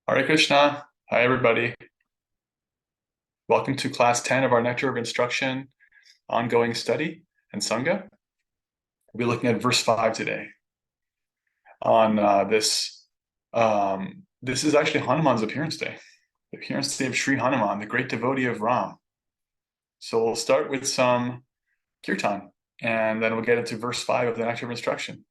Hare Krishna. Hi, everybody. Welcome to class 10 of our Nectar of Instruction ongoing study and Sangha. We'll be looking at verse 5 today. On this is actually Hanuman's appearance day, the appearance day of Sri Hanuman, the great devotee of Ram. So we'll start with some kirtan, and then we'll get into verse 5 of the Nectar of Instruction.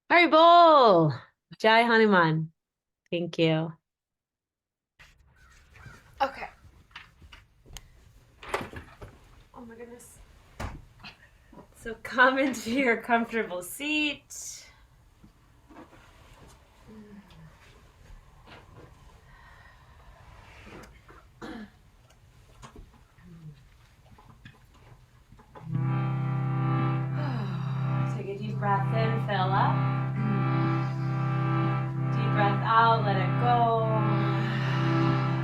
Haribol! Jai Hanuman. Thank you. Okay. Oh my goodness. So come into your comfortable seat. Take a deep breath in, fill up. Deep breath out, let it go.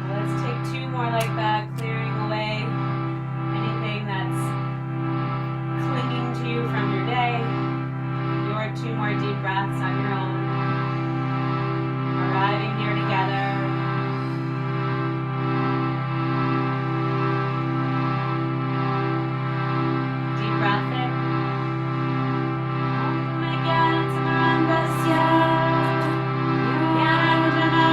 Let's take two more like that, clearing away anything that's clinging to you from your day. Your two more deep breaths on your own. Arriving here together. Deep breath in. Om Gyanatmarandasya Jnananjana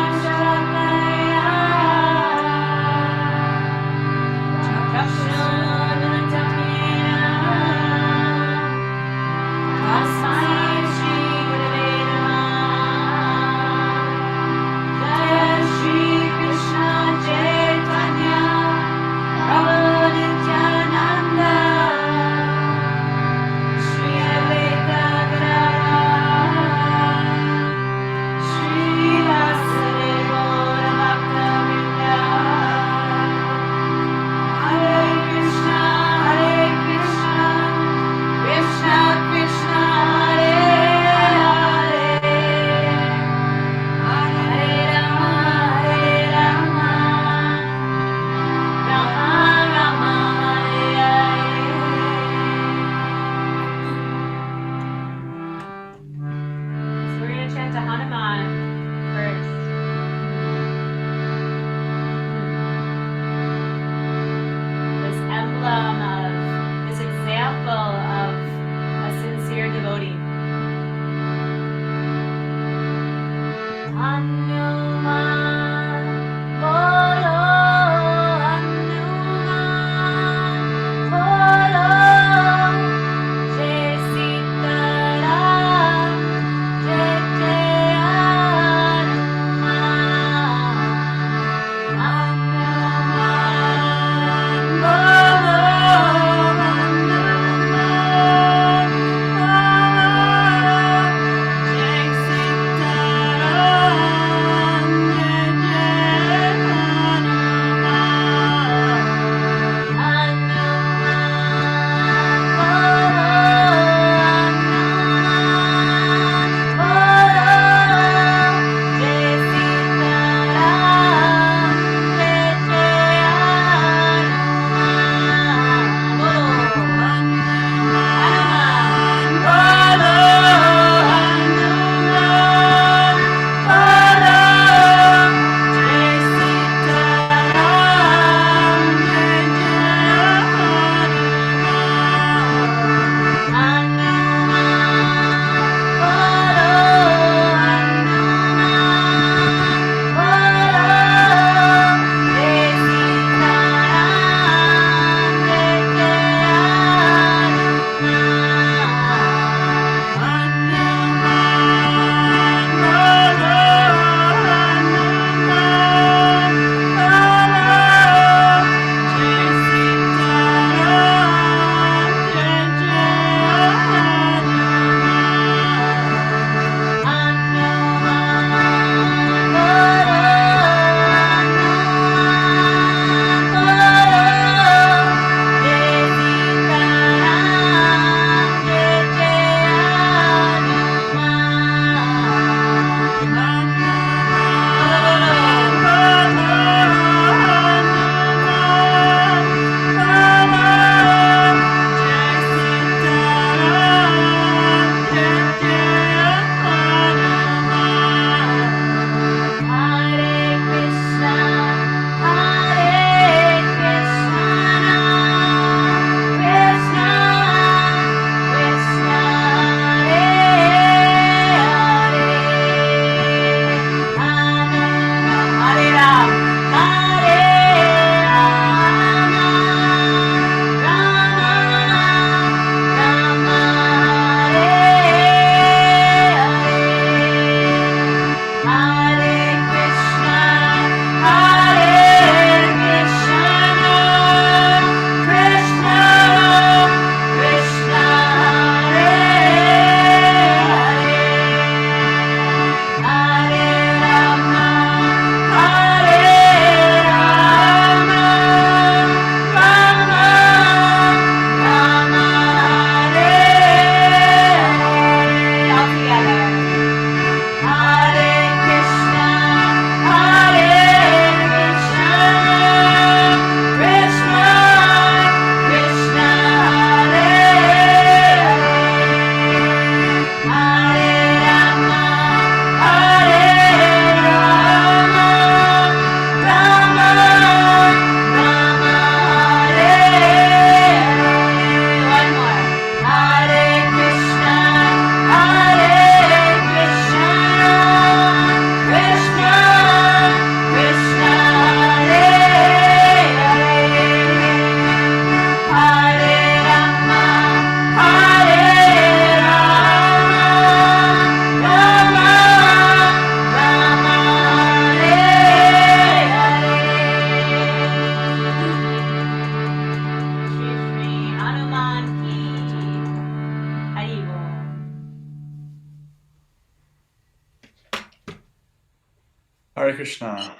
Hare Krishna.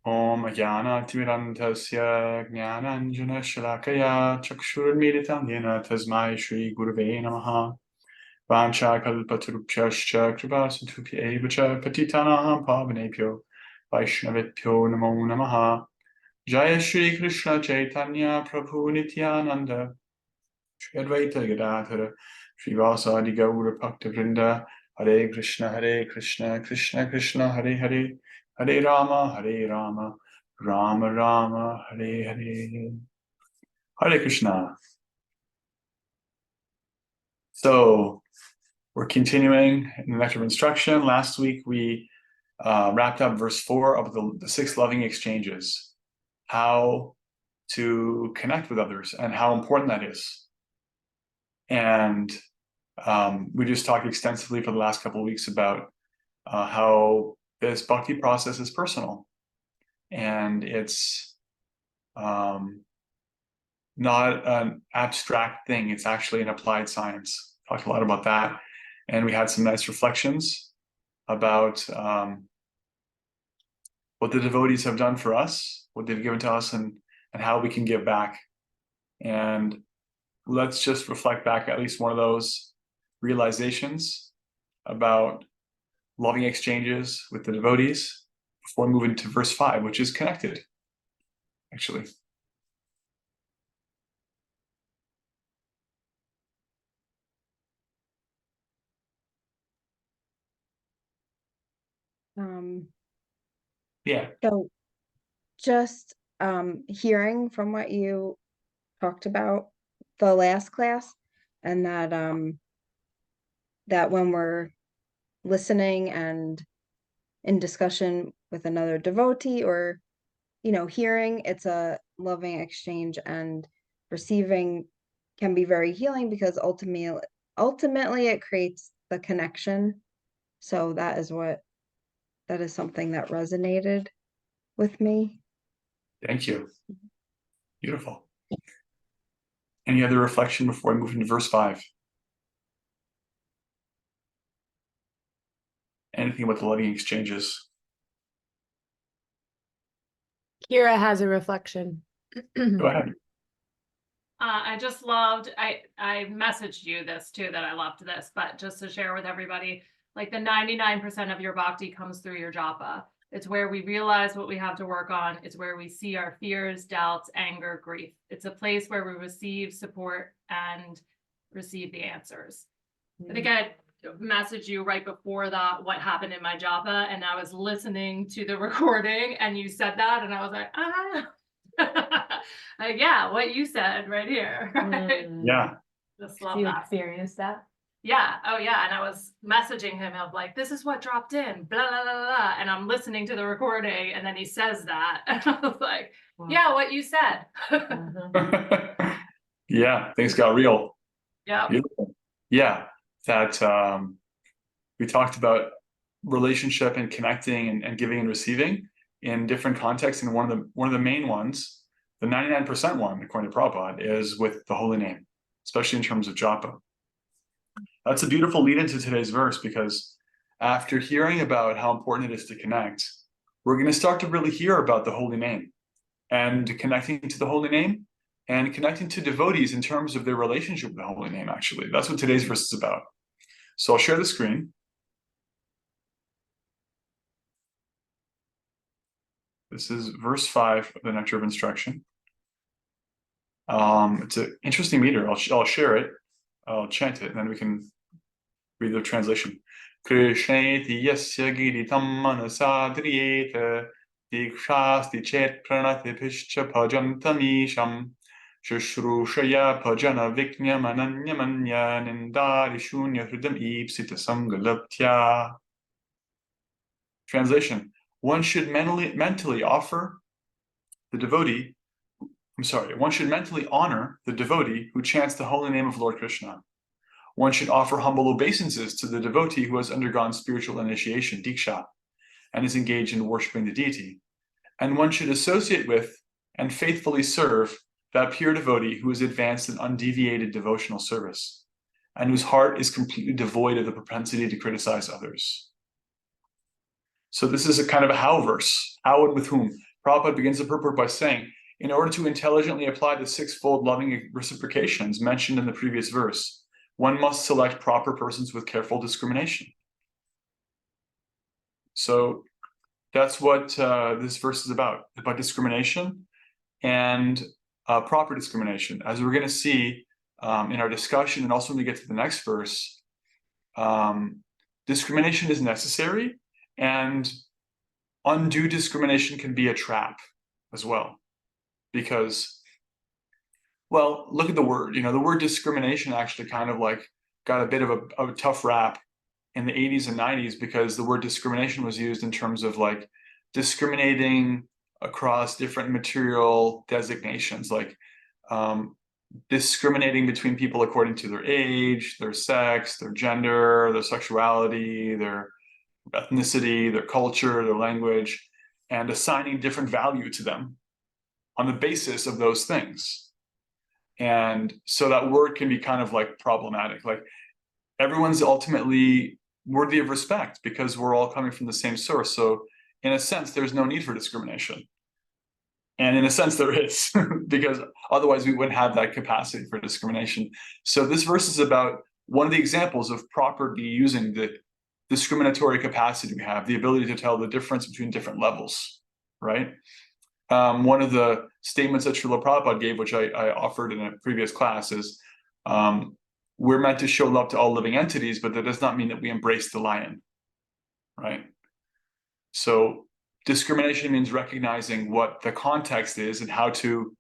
Om Jnana Timirantasya Jnananjana Shalakaya Chakshurmilitam Yena Tasmai Shri Gurave Namaha Vancha Kalpatarupyascha Kripasantupya Evacha Patitanaham Pavanepyo Vaishnavipyo Namo Namaha Jaya Shri Krishna Chaitanya Prabhu Nityananda Shri Advaita Gadadhara Shri Vasadi Gaura Bhakta Vrinda Hare Krishna Krishna Krishna Hare Hare Hare Rama Rama Rama Hare Hare Hare Krishna. So we're continuing in the Nectar of Instruction. Last week we wrapped up verse 4 of the 6 loving exchanges, how to connect with others and how important that is. And we just talked extensively for the last couple of weeks about how this bhakti process is personal, and it's not an abstract thing. It's actually an applied science. Talked a lot about that, and we had some nice reflections about what the devotees have done for us, what they've given to us, and how we can give back. And let's just reflect back at least one of those realizations about loving exchanges with the devotees before we move into verse 5, which is connected, actually. Yeah. So just hearing from what you talked about the last class, and that that when we're listening and in discussion with another devotee, or hearing, it's a loving exchange, and receiving can be very healing because ultimately it creates the connection. So that is something that resonated with me. Thank you. Beautiful. Any other reflection before we move into verse 5? Anything about the loving exchanges? Kira has a reflection. Go ahead. I just loved, I messaged you this too, that I loved this, but just to share with everybody, like the 99% of your bhakti comes through your japa. It's where we realize what we have to work on. It's where we see our fears, doubts, anger, grief. It's a place where we receive support and receive the answers. I think I messaged you right before that what happened in my japa, and I was listening to the recording and you said that, and I was like, like, yeah, what you said right here. Right? Yeah. Just love You that. experienced that? Yeah. Oh, yeah. And I was messaging him of like, this is what dropped in, blah, blah, blah, blah. And I'm listening to the recording, and then he says that. And I was like, yeah, what you said. Yeah, things got real. Yeah. Beautiful. Yeah, that we talked about relationship and connecting and giving and receiving in different contexts. And one of the main ones, the 99% one, according to Prabhupada, is with the holy name, especially in terms of japa. That's a beautiful lead into today's verse, because after hearing about how important it is to connect, we're going to start to really hear about the holy name and connecting to the holy name and connecting to devotees in terms of their relationship with the holy name, actually. That's what today's verse is about. So I'll share the screen. This is verse 5 of the Nectar of Instruction. It's an interesting meter. I'll share it. I'll chant it, and then we can read the translation. Krishneti yasya giritam manasadriyeta dikshasti chet pranati pischa bhajantamisham Shushrushraya bhajana viknyam ananyamanya nindari shunya hridam ipsita samgalaptya. Translation: one should mentally honor the devotee who chants the holy name of Lord Krishna. One should offer humble obeisances to the devotee who has undergone spiritual initiation, diksha, and is engaged in worshiping the deity. And one should associate with and faithfully serve that pure devotee who is advanced in undeviated devotional service, and whose heart is completely devoid of the propensity to criticize others. So this is a kind of a how verse. How and with whom? Prabhupada begins the purport by saying, in order to intelligently apply the sixfold loving reciprocations mentioned in the previous verse, one must select proper persons with careful discrimination. So that's what this verse is about discrimination and proper discrimination. As we're going to see in our discussion, and also when we get to the next verse, discrimination is necessary, and undue discrimination can be a trap as well. Because, well, look at the word. The word discrimination actually kind of like got a bit of a tough rap in the 80s and 90s, because the word discrimination was used in terms of like discriminating across different material designations, like discriminating between people according to their age, their sex, their gender, their sexuality, their ethnicity, their culture, their language, and assigning different value to them on the basis of those things. And so that word can be kind of like problematic. Like, everyone's ultimately worthy of respect because we're all coming from the same source. So in a sense, there's no need for discrimination. And in a sense, there is, because otherwise we wouldn't have that capacity for discrimination. So this verse is about one of the examples of properly using the discriminatory capacity we have, the ability to tell the difference between different levels, right? One of the statements that Srila Prabhupada gave, which I offered in a previous class, is we're meant to show love to all living entities, but that does not mean that we embrace the lion, right? So discrimination means recognizing what the context is and how to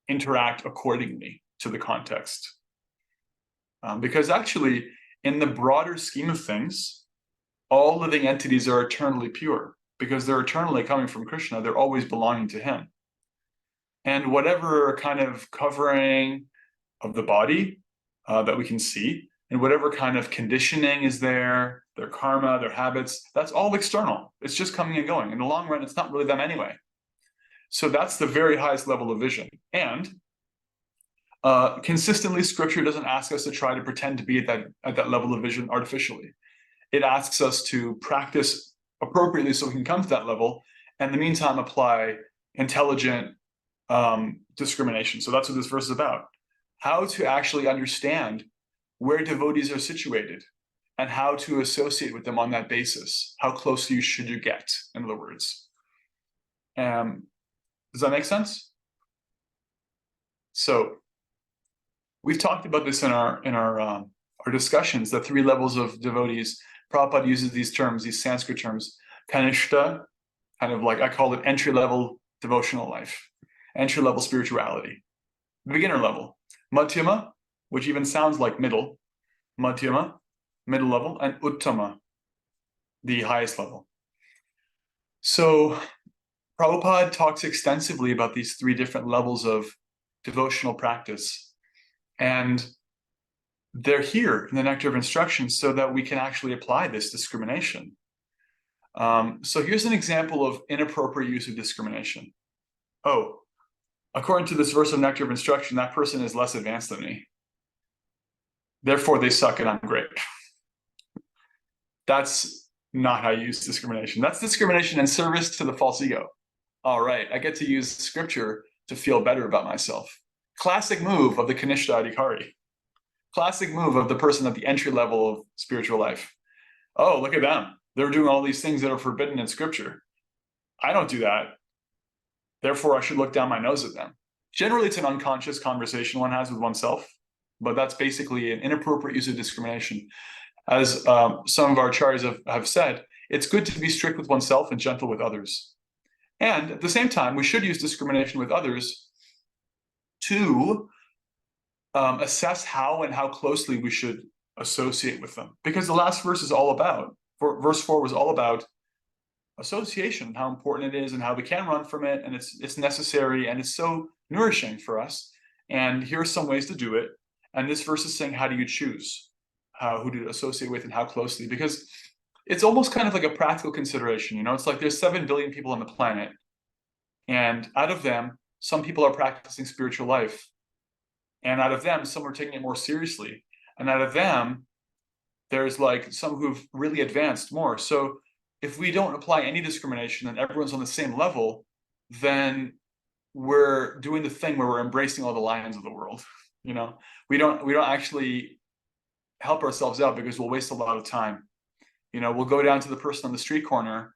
interact accordingly to the context. Because actually, in the broader scheme of things, all living entities are eternally pure because they're eternally coming from Krishna. They're always belonging to him. And whatever kind of covering of the body that we can see, and whatever kind of conditioning is there, their karma, their habits, that's all external. It's just coming and going. In the long run, it's not really them anyway. So that's the very highest level of vision. And consistently, scripture doesn't ask us to try to pretend to be at that level of vision artificially. It asks us to practice appropriately so we can come to that level, and in the meantime, apply intelligent discrimination. So that's what this verse is about. How to actually understand where devotees are situated and how to associate with them on that basis. How closely should you get, in other words. Does that make sense? So we've talked about this in our discussions, the three levels of devotees. Prabhupada uses these terms, these Sanskrit terms, kanishta, kind of like, I call it entry-level devotional life, entry-level spirituality, beginner level, madhyama, which even sounds like middle, madhyama, middle level, and uttama, the highest level. So Prabhupada talks extensively about these three different levels of devotional practice, and they're here in the Nectar of Instruction so that we can actually apply this discrimination. So here's an example of inappropriate use of discrimination. Oh, according to this verse of Nectar of Instruction, that person is less advanced than me. Therefore, they suck and I'm great. That's not how you use discrimination. That's discrimination in service to the false ego. All right, I get to use scripture to feel better about myself. Classic move of the Kanishta Adhikari. Classic move of the person at the entry level of spiritual life. Oh, look at them. They're doing all these things that are forbidden in scripture. I don't do that. Therefore, I should look down my nose at them. Generally, it's an unconscious conversation one has with oneself, but that's basically an inappropriate use of discrimination. As some of our acharyas have said, it's good to be strict with oneself and gentle with others. And at the same time, we should use discrimination with others to assess how and how closely we should associate with them. Because the last verse is all about, verse 4 was all about association, how important it is and how we can run from it, and it's necessary and it's so nourishing for us. And here are some ways to do it. And this verse is saying, how do you choose who to associate with and how closely? Because it's almost kind of like a practical consideration. It's like there's 7 billion people on the planet, and out of them, some people are practicing spiritual life, and out of them, some are taking it more seriously, and out of them, there's like some who've really advanced more. So if we don't apply any discrimination and everyone's on the same level, then we're doing the thing where we're embracing all the lions of the world. We don't actually help ourselves out, because we'll waste a lot of time. We'll go down to the person on the street corner,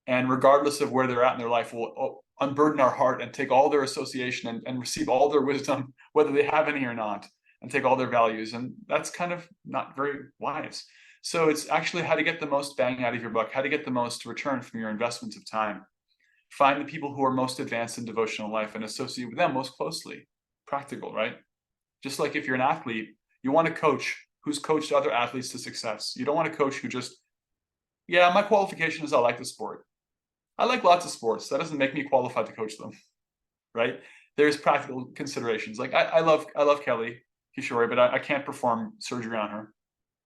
and regardless of where they're at in their life, we'll unburden our heart and take all their association and receive all their wisdom, whether they have any or not, and take all their values. And that's kind of not very wise. So it's actually how to get the most bang out of your buck, how to get the most return from your investment of time. Find the people who are most advanced in devotional life and associate with them most closely. Practical, right? Just like if you're an athlete, you want a coach who's coached other athletes to success. You don't want a coach who just, yeah, my qualification is I like the sport. I like lots of sports. That doesn't make me qualified to coach them, right? There's practical considerations. Like I love Kelly Kishore, but I can't perform surgery on her.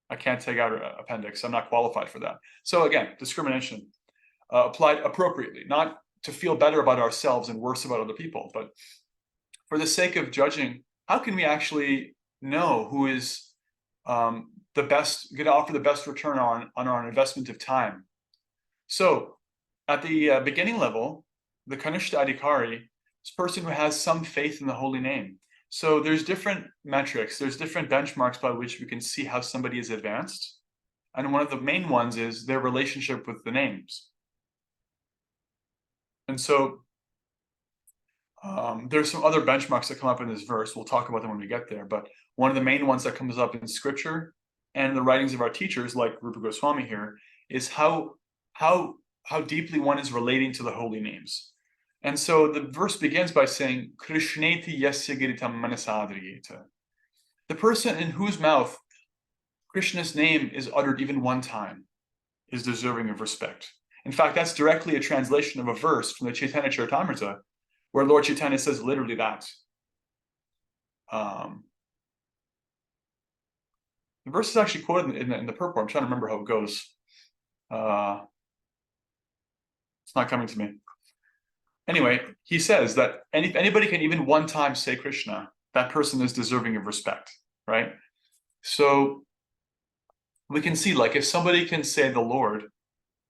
I can't take out her appendix. I'm not qualified for that. So again, discrimination applied appropriately, not to feel better about ourselves and worse about other people, but for the sake of judging, how can we actually know who is the best, going to offer the best return on our investment of time? So at the beginning level, the Kanishta Adhikari is a person who has some faith in the holy name. So there's different metrics, there's different benchmarks by which we can see how somebody is advanced. And one of the main ones is their relationship with the names. And so there's some other benchmarks that come up in this verse. We'll talk about them when we get there. But one of the main ones that comes up in scripture and the writings of our teachers, like Rupa Goswami here, is how deeply one is relating to the holy names. And so the verse begins by saying, Krishneti yasya giritam manasadriyeta. The person in whose mouth Krishna's name is uttered even one time is deserving of respect. In fact, that's directly a translation of a verse from the Chaitanya Charitamrita, where Lord Chaitanya says literally that. The verse is actually quoted in the purport. I'm trying to remember how it goes. It's not coming to me. Anyway, he says that if anybody can even one time say Krishna, that person is deserving of respect, right? So we can see, like, if somebody can say the Lord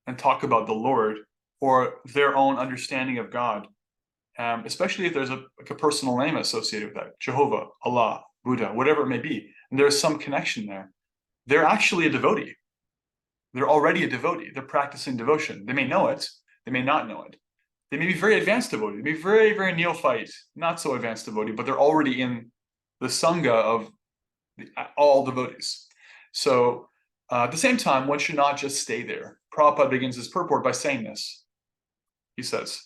and talk about the Lord or their own understanding of God, especially if there's a personal name associated with that, Jehovah, Allah, Buddha, whatever it may be, and there's some connection there, they're actually a devotee. They're already a devotee. They're practicing devotion. They may know it. They may not know it. They may be very advanced devotee. They may be very, very neophyte, not so advanced devotee, but they're already in the Sangha of all devotees. So at the same time, one should not just stay there. Prabhupada begins his purport by saying this. He says,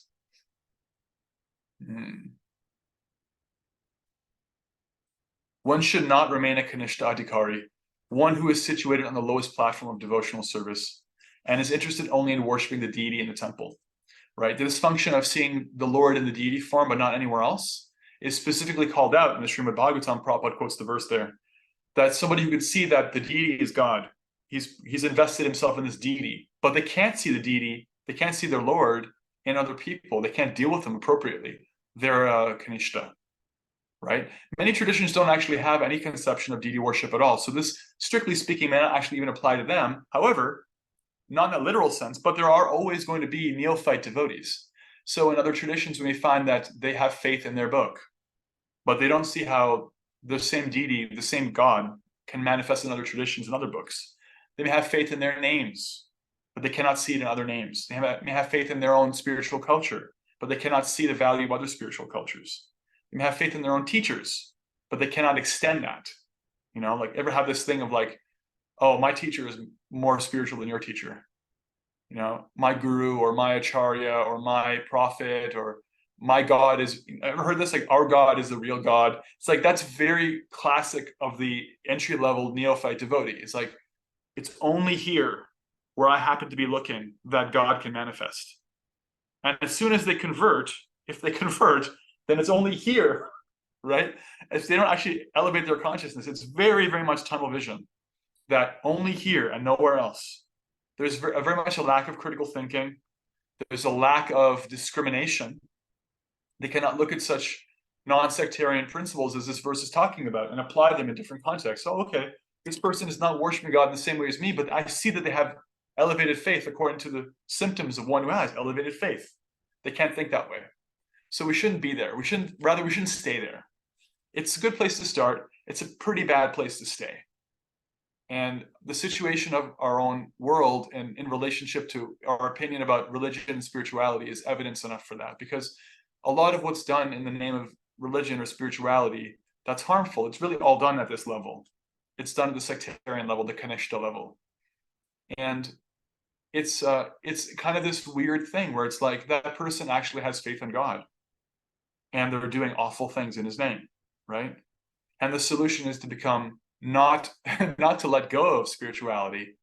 one should not remain a Kanishta Adhikari, one who is situated on the lowest platform of devotional service and is interested only in worshiping the deity in the temple. Right? The dysfunction of seeing the Lord in the deity form but not anywhere else is specifically called out in the Srimad Bhagavatam. Prabhupada quotes the verse there, that somebody who could see that the deity is God, he's invested himself in this deity, but they can't see the deity, they can't see their Lord in other people, they can't deal with them appropriately. They're a Kanishta, right? Many traditions don't actually have any conception of deity worship at all. So this, strictly speaking, may not actually even apply to them. However, not in a literal sense, but there are always going to be neophyte devotees. So in other traditions, we may find that they have faith in their book, but they don't see how the same deity, the same God, can manifest in other traditions and other books. They may have faith in their names, but they cannot see it in other names. They may have faith in their own spiritual culture, but they cannot see the value of other spiritual cultures. They may have faith in their own teachers, but they cannot extend that. Like, ever have this thing of like, oh, my teacher is more spiritual than your teacher. My guru or my acharya or my prophet or my God is, ever heard this? Like, our God is the real God. It's like, that's very classic of the entry-level neophyte devotee. It's like, it's only here where I happen to be looking that God can manifest. And as soon as they convert, if they convert, then it's only here, right? If they don't actually elevate their consciousness, it's very, very much tunnel vision. That only here and nowhere else. There's very much a lack of critical thinking. There's a lack of discrimination. They cannot look at such non-sectarian principles as this verse is talking about and apply them in different contexts. So, okay, this person is not worshiping God in the same way as me, but I see that they have elevated faith according to the symptoms of one who has elevated faith. They can't think that way. So we shouldn't be there. We shouldn't stay there. It's a good place to start. It's a pretty bad place to stay. And the situation of our own world and in relationship to our opinion about religion and spirituality is evidence enough for that, because a lot of what's done in the name of religion or spirituality, that's harmful. It's really all done at this level. It's done at the sectarian level, the Kanishta level. And it's kind of this weird thing where it's like that person actually has faith in God and they're doing awful things in his name, right? And the solution is to become not to let go of spirituality,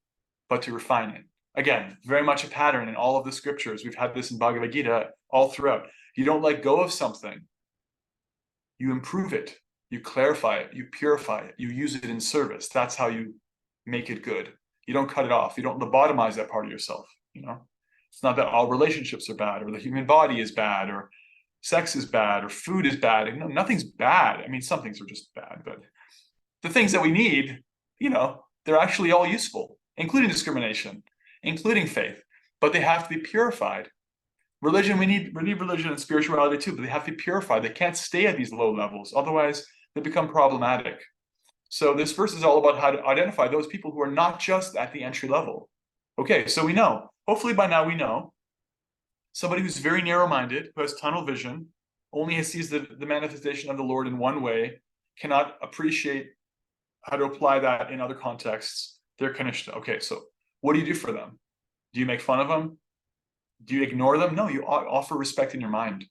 but to refine it. Again, very much a pattern in all of the scriptures. We've had this in Bhagavad Gita all throughout. You don't let go of something. You improve it. You clarify it. You purify it. You use it in service. That's how you make it good. You don't cut it off. You don't lobotomize that part of yourself. It's not that all relationships are bad, or the human body is bad, or sex is bad, or food is bad. No, nothing's bad. I mean, some things are just bad, but the things that we need, they're actually all useful, including discrimination, including faith, but they have to be purified. Religion, we need religion and spirituality too, but they have to be purified. They can't stay at these low levels. Otherwise, they become problematic. So this verse is all about how to identify those people who are not just at the entry level. Okay, so we know, hopefully by now we know, somebody who's very narrow-minded, who has tunnel vision, only sees the manifestation of the Lord in one way, cannot appreciate how to apply that in other contexts. They're Kanishta. Okay, so what do you do for them? Do you make fun of them? Do you ignore them? No, you offer respect in your mind.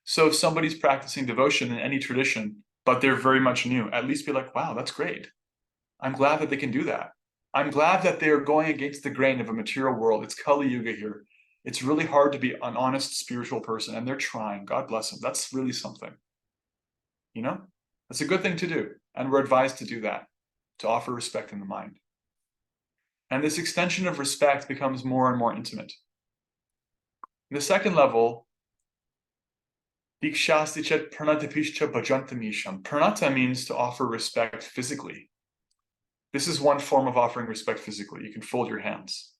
So if somebody's practicing devotion in any tradition, but they're very much new, at least be like, wow, that's great. I'm glad that they can do that. I'm glad that they're going against the grain of a material world. It's Kali Yuga here. It's really hard to be an honest spiritual person, and they're trying. God bless them. That's really something. That's a good thing to do. And we're advised to do that, to offer respect in the mind. And this extension of respect becomes more and more intimate. The second level, Pranata means to offer respect physically. This is one form of offering respect physically. You can fold your hands.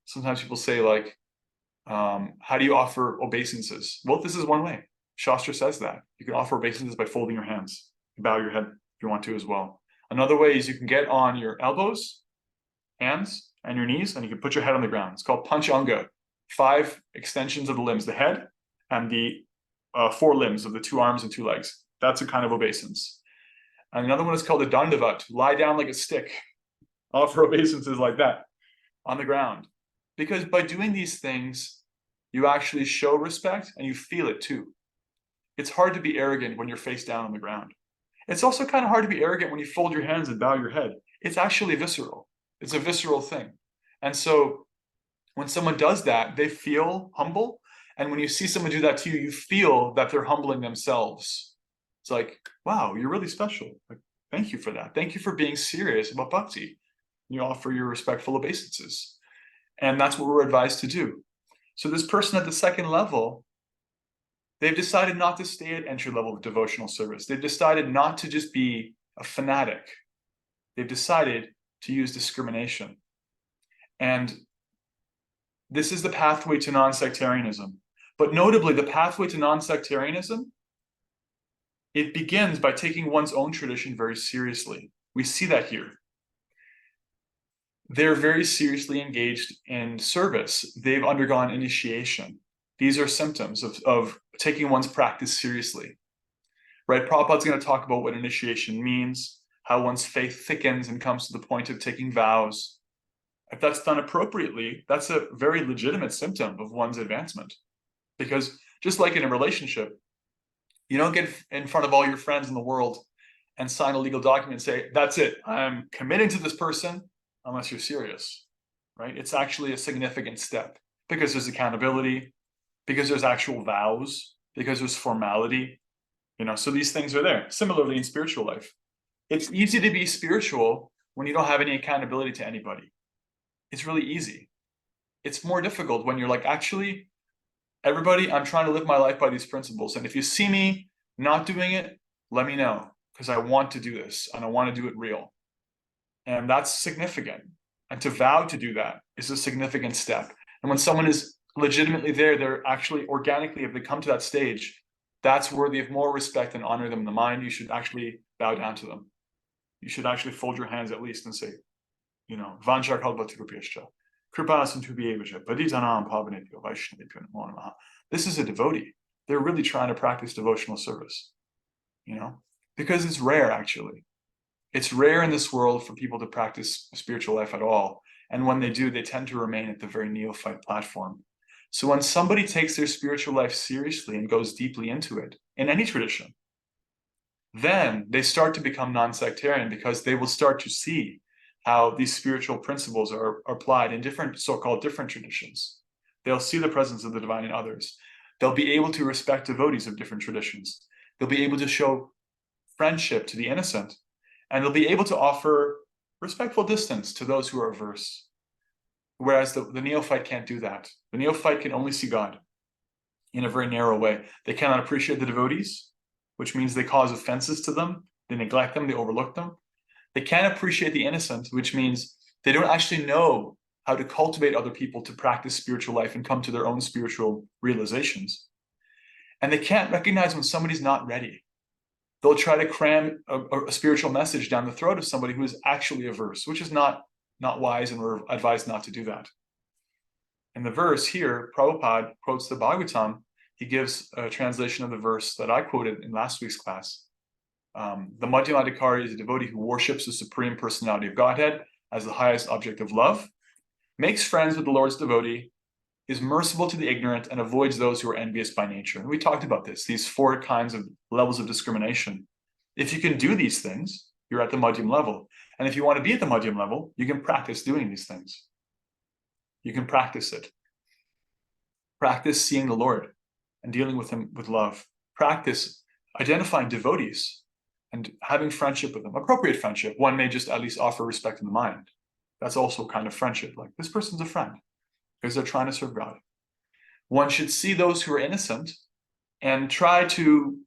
Sometimes people say, like, how do you offer obeisances? Well, this is one way. Shastra says that. You can offer obeisances by folding your hands. You bow your head if you want to as well. Another way is you can get on your elbows, hands, and your knees, and you can put your head on the ground. It's called Panchanga. 5 extensions of the limbs, the head and the 4 limbs of the 2 arms and 2 legs. That's a kind of obeisance. And another one is called a dandavat, lie down like a stick. Offer obeisances like that on the ground. Because by doing these things, you actually show respect and you feel it too. It's hard to be arrogant when you're face down on the ground. It's also kind of hard to be arrogant when you fold your hands and bow your head. It's actually visceral. It's a visceral thing. And so when someone does that, they feel humble. And when you see someone do that to you, you feel that they're humbling themselves. It's like, wow, you're really special. Like, thank you for that. Thank you for being serious about bhakti. You offer your respectful obeisances. And that's what we're advised to do. So this person at the second level, they've decided not to stay at entry level of devotional service. They've decided not to just be a fanatic. They've decided to use discrimination. And this is the pathway to non-sectarianism. But notably, the pathway to non-sectarianism, it begins by taking one's own tradition very seriously. We see that here. They're very seriously engaged in service. They've undergone initiation. These are symptoms of taking one's practice seriously, right? Prabhupada's going to talk about what initiation means, how one's faith thickens and comes to the point of taking vows. If that's done appropriately, that's a very legitimate symptom of one's advancement. Because just like in a relationship, you don't get in front of all your friends in the world and sign a legal document and say, that's it, I'm committing to this person, unless you're serious, right? It's actually a significant step because there's accountability, because there's actual vows, because there's formality, so these things are there. Similarly in spiritual life, it's easy to be spiritual when you don't have any accountability to anybody. It's really easy. It's more difficult when you're like, actually, everybody, I'm trying to live my life by these principles. And if you see me not doing it, let me know, because I want to do this and I want to do it real. And that's significant. And to vow to do that is a significant step. And when someone is legitimately there, they're actually organically, if they come to that stage, that's worthy of more respect and honor them in the mind. You should actually bow down to them. You should actually fold your hands at least and say, you know, Vanchar Kalpatirupyascha, Kripasantubhyevacha, Paditanam Pavanebhyo Vaishnavibhyo Namo Namaha. This is a devotee. They're really trying to practice devotional service, you know, because it's rare actually. It's rare in this world for people to practice spiritual life at all. And when they do, they tend to remain at the very neophyte platform. So when somebody takes their spiritual life seriously and goes deeply into it, in any tradition, then they start to become non-sectarian because they will start to see how these spiritual principles are applied in different so-called different traditions. They'll see the presence of the divine in others. They'll be able to respect devotees of different traditions. They'll be able to show friendship to the innocent, and they'll be able to offer respectful distance to those who are averse. Whereas the neophyte can't do that. The neophyte can only see God in a very narrow way. They cannot appreciate the devotees, which means they cause offenses to them, they neglect them, they overlook them. They can't appreciate the innocent, which means they don't actually know how to cultivate other people to practice spiritual life and come to their own spiritual realizations. And they can't recognize when somebody's not ready. They'll try to cram a spiritual message down the throat of somebody who is actually averse, which is not wise, and we're advised not to do that. In the verse here, Prabhupada quotes the Bhagavatam. He gives a translation of the verse that I quoted in last week's class. The Madhyamadikari is a devotee who worships the Supreme Personality of Godhead as the highest object of love, makes friends with the Lord's devotee, is merciful to the ignorant, and avoids those who are envious by nature. And we talked about this, these 4 kinds of levels of discrimination. If you can do these things, you're at the Madhyam level. And if you want to be at the Madhyam level, you can practice doing these things. You can practice it. Practice seeing the Lord and dealing with him with love. Practice identifying devotees and having friendship with them, appropriate friendship. One may just at least offer respect in the mind. That's also kind of friendship, like this person's a friend because they're trying to serve God. One should see those who are innocent and try to,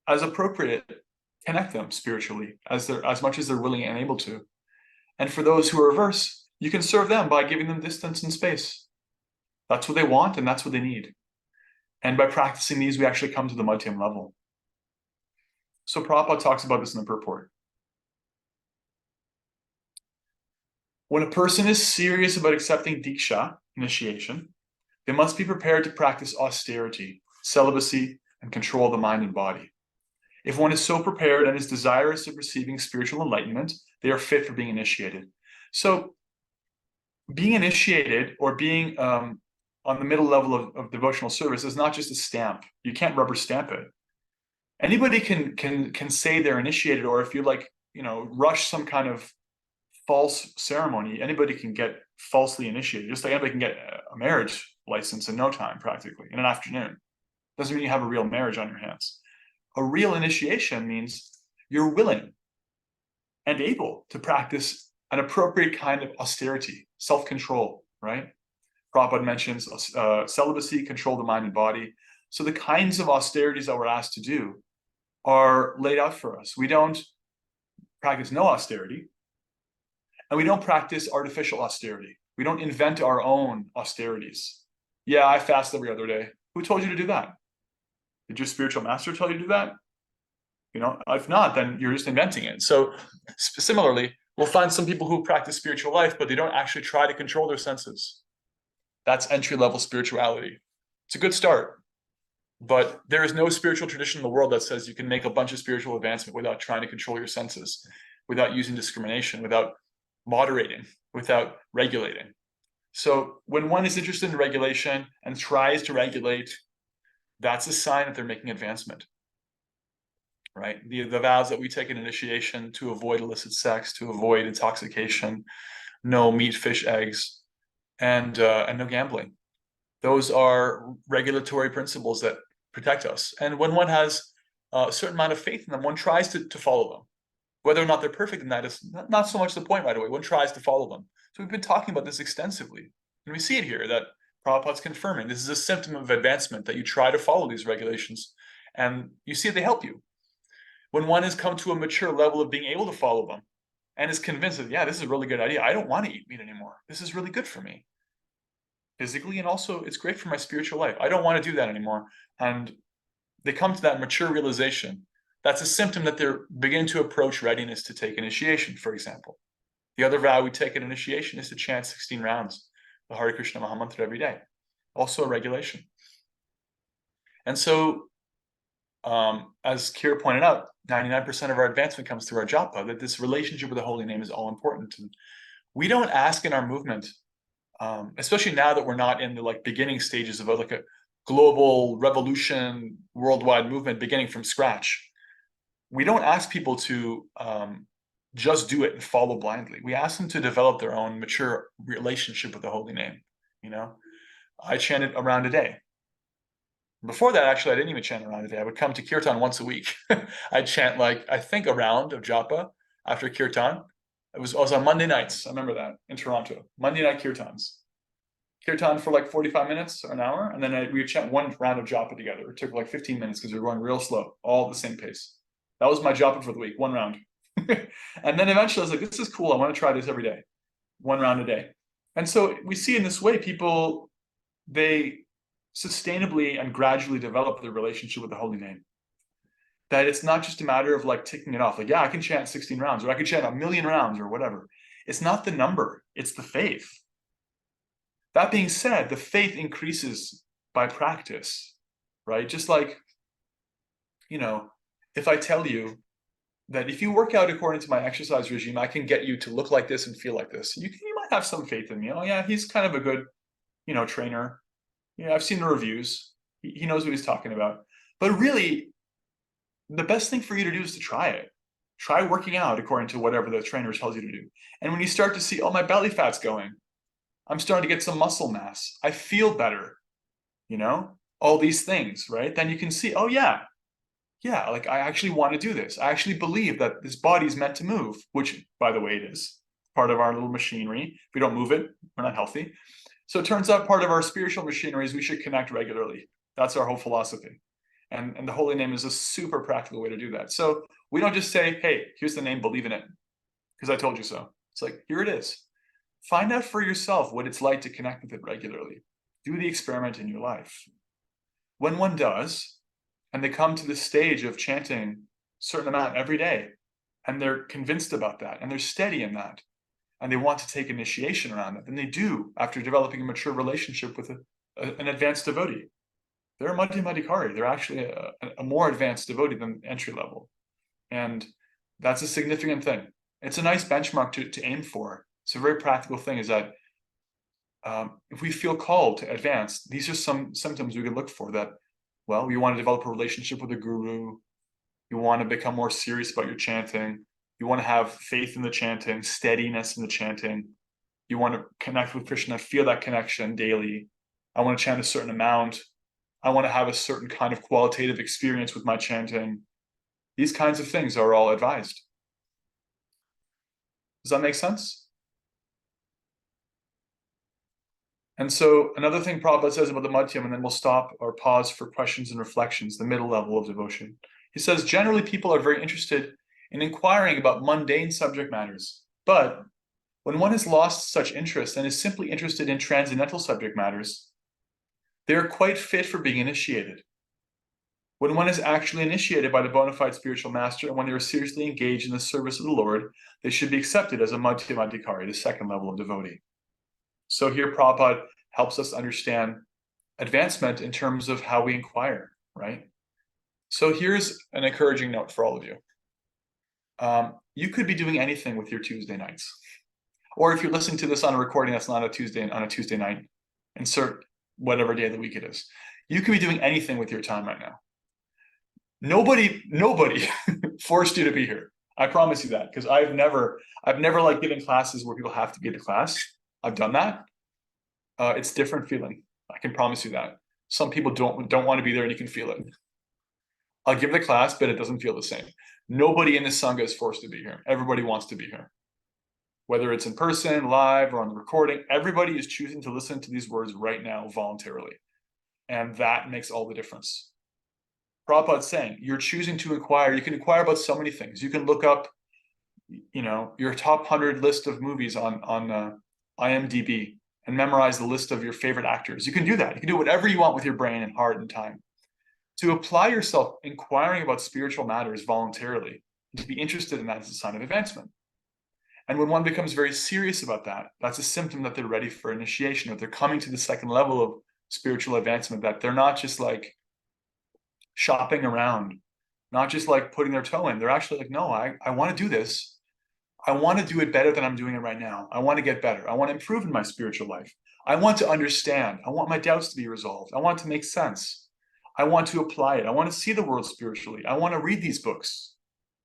as appropriate, connect them spiritually as much as they're willing and able to. And for those who are averse, you can serve them by giving them distance and space. That's what they want and that's what they need. And by practicing these, we actually come to the Madhyam level. So Prabhupada talks about this in the purport. When a person is serious about accepting Diksha, initiation, they must be prepared to practice austerity, celibacy, and control the mind and body. If one is so prepared and is desirous of receiving spiritual enlightenment, they are fit for being initiated. So being initiated or being on the middle level of devotional service is not just a stamp. You can't rubber stamp it. Anybody can say they're initiated, or if you like, you know, rush some kind of false ceremony, anybody can get falsely initiated. Just like anybody can get a marriage license in no time, practically, in an afternoon. Doesn't mean you have a real marriage on your hands. A real initiation means you're willing and able to practice an appropriate kind of austerity, self-control, right? Prabhupada mentions celibacy, control the mind and body. So the kinds of austerities that we're asked to do are laid out for us. We don't practice no austerity, and we don't practice artificial austerity. We don't invent our own austerities. Yeah, I fast every other day. Who told you to do that? Did your spiritual master tell you to do that? You know, if not, then you're just inventing it. So similarly, we'll find some people who practice spiritual life, but they don't actually try to control their senses. That's entry-level spirituality. It's a good start, but there is no spiritual tradition in the world that says you can make a bunch of spiritual advancement without trying to control your senses, without using discrimination, without moderating, without regulating. So when one is interested in regulation and tries to regulate, that's a sign that they're making advancement, right? The vows that we take in initiation to avoid illicit sex, to avoid intoxication, no meat, fish, eggs, and no gambling. Those are regulatory principles that protect us. And when one has a certain amount of faith in them, one tries to follow them. Whether or not they're perfect in that is not so much the point right away. One tries to follow them. So we've been talking about this extensively. And we see it here that Prabhupada's confirming this is a symptom of advancement, that you try to follow these regulations and you see they help you. When one has come to a mature level of being able to follow them and is convinced that, yeah, this is a really good idea. I don't want to eat meat anymore. This is really good for me physically, and also it's great for my spiritual life. I don't want to do that anymore. And they come to that mature realization. That's a symptom that they're beginning to approach readiness to take initiation, for example. The other vow we take at initiation is to chant 16 rounds, the Hare Krishna Maha Mantra every day. Also a regulation. And so, as Kira pointed out, 99% of our advancement comes through our japa, that this relationship with the holy name is all important. And we don't ask in our movement, especially now that we're not in the beginning stages of a global revolution, worldwide movement beginning from scratch. We don't ask people to just do it and follow blindly. We ask them to develop their own mature relationship with the holy name. I chanted around a day. Before that, actually, I didn't even chant around a day. I would come to kirtan once a week. I'd chant I think a round of japa after kirtan. It was on Monday nights. I remember that in Toronto. Monday night kirtans. Kirtan for 45 minutes or an hour, and then we would chant one round of japa together. It took 15 minutes because we were going real slow, all at the same pace. That was my japa for the week, one round. And then eventually I was like, this is cool. I want to try this every day, one round a day. And so we see in this way, people, they sustainably and gradually develop their relationship with the holy name. That it's not just a matter of ticking it off. Yeah, I can chant 16 rounds, or I can chant 1,000,000 rounds, or whatever. It's not the number, it's the faith. That being said, the faith increases by practice, right? Just if I tell you that if you work out according to my exercise regime, I can get you to look like this and feel like this. You might have some faith in me. Oh yeah, he's kind of a good, trainer. I've seen the reviews. He knows what he's talking about. But really, the best thing for you to do is to try it. Try working out according to whatever the trainer tells you to do. And when you start to see, oh, my belly fat's going, I'm starting to get some muscle mass, I feel better, all these things, right? Then you can see, oh yeah, I actually want to do this. I actually believe that this body is meant to move, which, by the way, it is part of our little machinery. If we don't move it, we're not healthy. So it turns out part of our spiritual machinery is we should connect regularly. That's our whole philosophy. And the holy name is a super practical way to do that. So we don't just say, hey, here's the name, believe in it, because I told you so. It's here it is. Find out for yourself what it's like to connect with it regularly. Do the experiment in your life. When one does, and they come to the stage of chanting a certain amount every day, and they're convinced about that, and they're steady in that, and they want to take initiation around it, then they do after developing a mature relationship with an advanced devotee. They're a Madhyamadikari. They're actually a more advanced devotee than entry level. And that's a significant thing. It's a nice benchmark to aim for. It's a very practical thing, is that if we feel called to advance, these are some symptoms we can look for that, well, you want to develop a relationship with a guru, you want to become more serious about your chanting, you want to have faith in the chanting, steadiness in the chanting, you want to connect with Krishna, feel that connection daily. I want to chant a certain amount. I want to have a certain kind of qualitative experience with my chanting. These kinds of things are all advised. Does that make sense? And so another thing Prabhupada says about the Madhyam, and then we'll stop or pause for questions and reflections, the middle level of devotion. He says, generally people are very interested in inquiring about mundane subject matters. But when one has lost such interest and is simply interested in transcendental subject matters, they are quite fit for being initiated. When one is actually initiated by the bona fide spiritual master, and when they are seriously engaged in the service of the Lord, they should be accepted as a Madhyamadikari, the second level of devotee. So here Prabhupada helps us understand advancement in terms of how we inquire, right? So here's an encouraging note for all of you. You could be doing anything with your Tuesday nights. Or if you're listening to this on a recording that's not on a Tuesday night, insert whatever day of the week it is. You could be doing anything with your time right now. Nobody forced you to be here. I promise you that, because I've never given classes where people have to be at the class. I've done that. It's different feeling. I can promise you that. Some people don't want to be there, and you can feel it. I'll give the class, but it doesn't feel the same. Nobody in the Sangha is forced to be here. Everybody wants to be here. Whether it's in person, live, or on the recording, everybody is choosing to listen to these words right now voluntarily. And that makes all the difference. Prabhupada's saying, you're choosing to inquire. You can inquire about so many things. You can look up your top 100 list of movies on IMDb and memorize the list of your favorite actors. You can do that. You can do whatever you want with your brain and heart and time. To apply yourself inquiring about spiritual matters voluntarily, to be interested in that is a sign of advancement. And when one becomes very serious about that, that's a symptom that they're ready for initiation, or they're coming to the second level of spiritual advancement, that they're not just like shopping around, not just like putting their toe in. They're actually like, no, I want to do this. I want to do it better than I'm doing it right now. I want to get better. I want to improve in my spiritual life. I want to understand. I want my doubts to be resolved. I want to make sense. I want to apply it. I want to see the world spiritually. I want to read these books.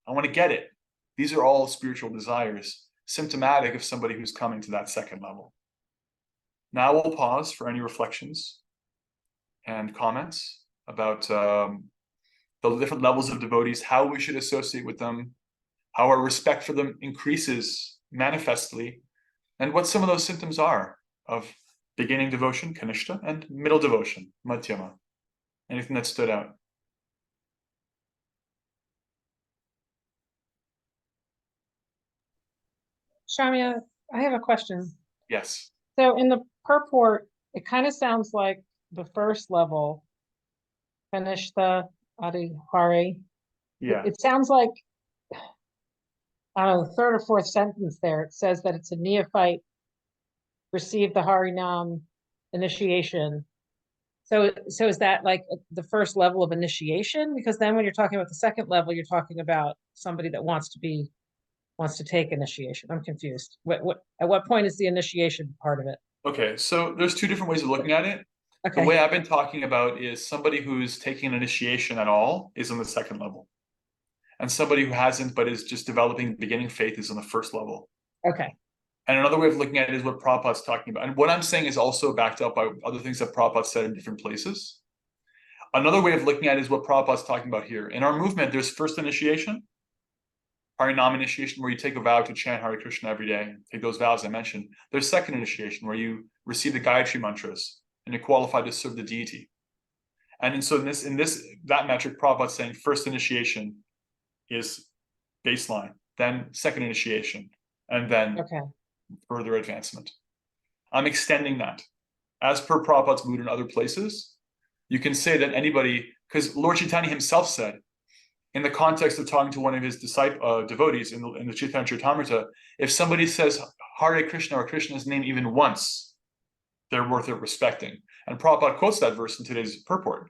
I want to get it. These are all spiritual desires, symptomatic of somebody who's coming to that second level. Now we'll pause for any reflections and comments about the different levels of devotees, how we should associate with them, how our respect for them increases manifestly, and what some of those symptoms are of beginning devotion, kanishta, and middle devotion, madhyama. Anything that stood out? Shamia, I have a question. Yes. So in the purport, it kind of sounds like the first level, Kanishta Adhikari. Yeah. It sounds like, I don't know, the third or fourth sentence there, it says that it's a neophyte received the Harinam initiation. So is that like the first level of initiation? Because then when you're talking about the second level, you're talking about somebody that wants to take initiation. I'm confused. At what point is the initiation part of it? Okay, so there's two different ways of looking at it. Okay. The way I've been talking about is somebody who's taking an initiation at all is on the second level. And somebody who hasn't but is just developing beginning faith is on the first level. Okay. And another way of looking at it is what Prabhupada's talking about. And what I'm saying is also backed up by other things that Prabhupada said in different places. Another way of looking at it is what Prabhupada's talking about here. In our movement, there's first initiation, Harinam initiation, where you take a vow to chant Hare Krishna every day, take those vows I mentioned. There's second initiation, where you receive the Gayatri mantras and you're qualified to serve the deity. And so that metric, Prabhupada's saying first initiation is baseline, then second initiation, and then further advancement. I'm extending that. As per Prabhupada's mood in other places, you can say that anybody, because Lord Chaitanya himself said, in the context of talking to one of his devotees in the Chaitanya Charitamrita, if somebody says Hare Krishna or Krishna's name even once, they're worth it respecting. And Prabhupada quotes that verse in today's purport.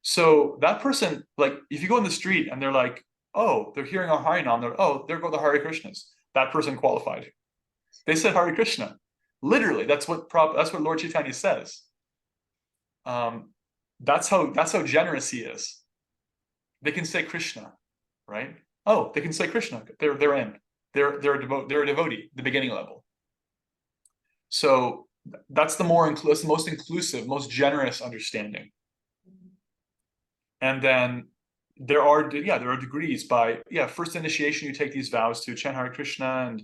So that person, like, if you go in the street and they're like, oh, they're hearing our Harinam, there go the Hare Krishnas. That person qualified. They said Hare Krishna. Literally, that's what Lord Chaitanya says. That's how generous he is. They can say Krishna, right? Oh, they can say Krishna. They're in. They're a devotee, the beginning level. So that's the most inclusive, most generous understanding. And then there are degrees by first initiation. You take these vows to chant Hare Krishna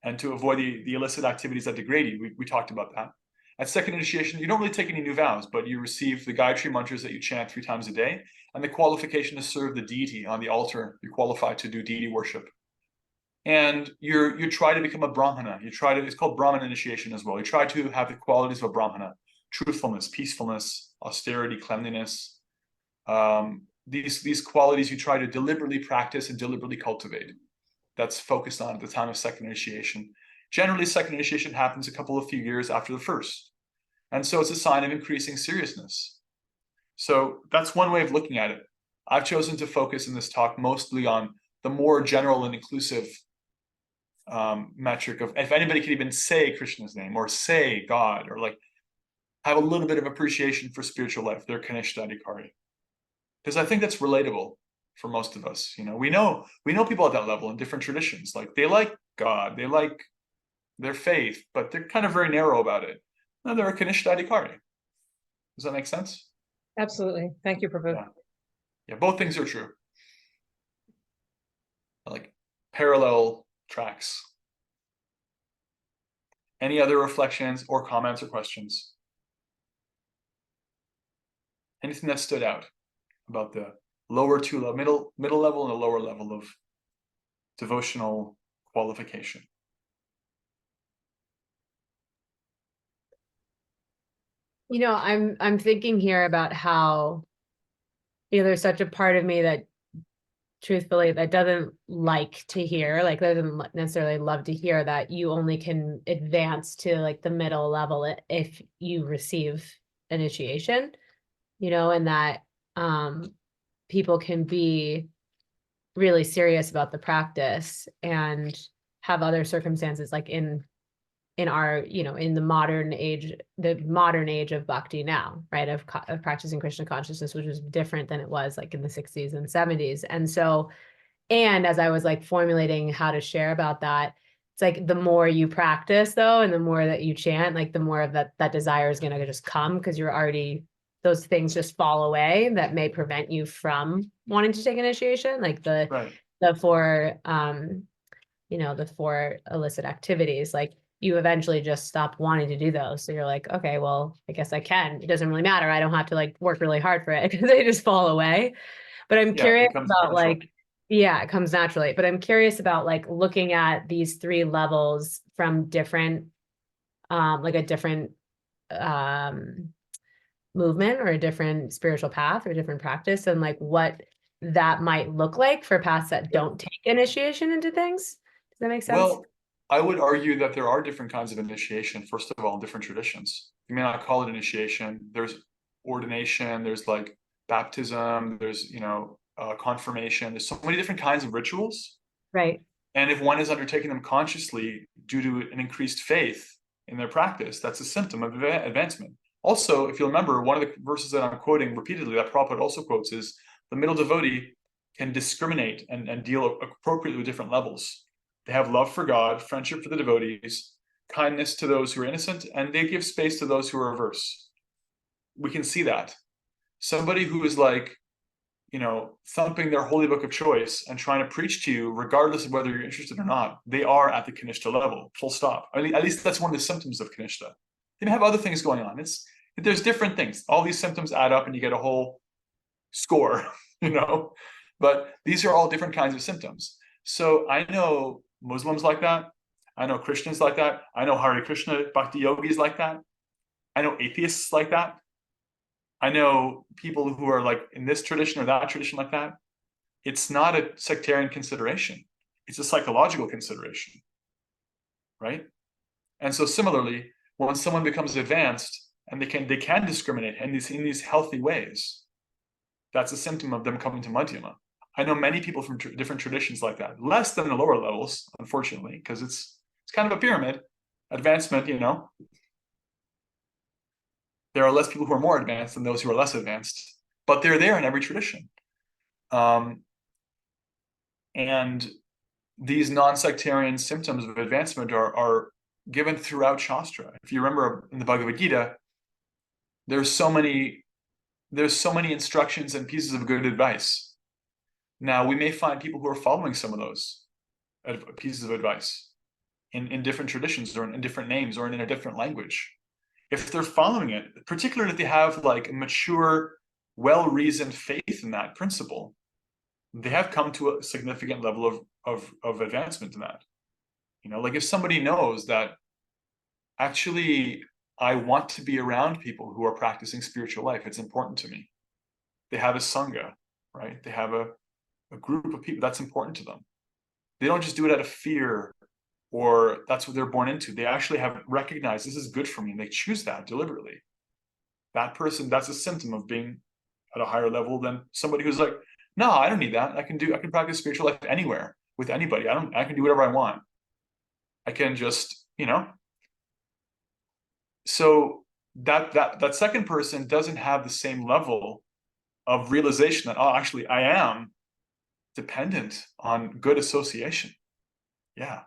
and to avoid the illicit activities that degrade you. We talked about that. At second initiation, you don't really take any new vows, but you receive the Gayatri mantras that you chant 3 times a day, and the qualification to serve the deity on the altar. You're qualified to do deity worship. And you try to become a Brahmana. It's called Brahman initiation as well. You try to have the qualities of a Brahmana: truthfulness, peacefulness, austerity, cleanliness. These qualities you try to deliberately practice and deliberately cultivate. That's focused on at the time of second initiation. Generally, second initiation happens a few years after the first. And so it's a sign of increasing seriousness. So that's one way of looking at it. I've chosen to focus in this talk mostly on the more general and inclusive metric of if anybody can even say Krishna's name or say God or like have a little bit of appreciation for spiritual life, they're Kanishta Adhikari. Because I think that's relatable for most of us. We know people at that level in different traditions. Like they like God, they like their faith, but they're kind of very narrow about it. No, they're a Kanishta Adhikari. Does that make sense? Absolutely. Thank you, Prabhu. Yeah, both things are true. Like parallel tracks. Any other reflections or comments or questions? Anything that stood out about the lower middle level and the lower level of devotional qualification. You know, I'm thinking here about how, you know, there's such a part of me that truthfully that doesn't like to hear, like doesn't necessarily love to hear that you only can advance to like the middle level if you receive initiation, you know, and that people can be really serious about the practice and have other circumstances like in our, you know, in the modern age of bhakti now, right, of practicing Krishna consciousness, which is different than it was like in the 60s and 70s. And so, and as I was like formulating how to share about that, it's like the more you practice though, and the more that you chant, like the more of that desire is going to just come, because you're already, those things just fall away that may prevent you from wanting to take initiation, like Right. the four you know, the four illicit activities, like you eventually just stop wanting to do those. So you're like, okay, well, I guess I can. It doesn't really matter. I don't have to like work really hard for it because they just fall away. But I'm Yeah, it curious becomes about natural. like, yeah, it comes naturally. But I'm curious about like looking at these three levels from different, like a different movement or a different spiritual path or a different practice, and like what that might look like for paths that Yeah. don't take initiation into things. Does that make sense? Well, I would argue that there are different kinds of initiation, first of all, in different traditions. You may not call it initiation. There's ordination, there's like baptism, there's, you know, confirmation. There's so many different kinds of rituals. Right. And if one is undertaking them consciously due to an increased faith in their practice, that's a symptom of advancement. Also, if you'll remember, one of the verses that I'm quoting repeatedly that Prabhupada also quotes is the middle devotee can discriminate and deal appropriately with different levels. They have love for God, friendship for the devotees, kindness to those who are innocent, and they give space to those who are averse. We can see that. Somebody who is like, you know, thumping their holy book of choice and trying to preach to you, regardless of whether you're interested or not, they are at the Kanishta level, full stop. I mean, at least that's one of the symptoms of Kanishta. They may have other things going on. There's different things. All these symptoms add up and you get a whole score, you know, but these are all different kinds of symptoms. So I know Muslims like that. I know Christians like that. I know Hare Krishna Bhakti yogis like that. I know atheists like that. I know people who are like in this tradition or that tradition like that. It's not a sectarian consideration. It's a psychological consideration, right? And so similarly, when someone becomes advanced and they can discriminate in these healthy ways, that's a symptom of them coming to Madhyama. I know many people from different traditions like that, less than the lower levels, unfortunately, because it's kind of a pyramid advancement, you know. There are less people who are more advanced than those who are less advanced, but they're there in every tradition. And these non-sectarian symptoms of advancement are given throughout Shastra. If you remember in the Bhagavad Gita, there's so many instructions and pieces of good advice. Now, we may find people who are following some of those pieces of advice in different traditions or in different names or in a different language. If they're following it, particularly if they have like a mature, well-reasoned faith in that principle, they have come to a significant level of advancement in that. You know, like if somebody knows that actually I want to be around people who are practicing spiritual life, it's important to me. They have a sangha, right? They have a group of people that's important to them. They don't just do it out of fear or that's what they're born into. They actually have recognized this is good for me and they choose that deliberately. That person, that's a symptom of being at a higher level than somebody who's like, no, I don't need that. I can practice spiritual life anywhere with anybody. I can do whatever I want. I can just, you know. So that second person doesn't have the same level of realization that, oh, actually I am dependent on good association. Yeah.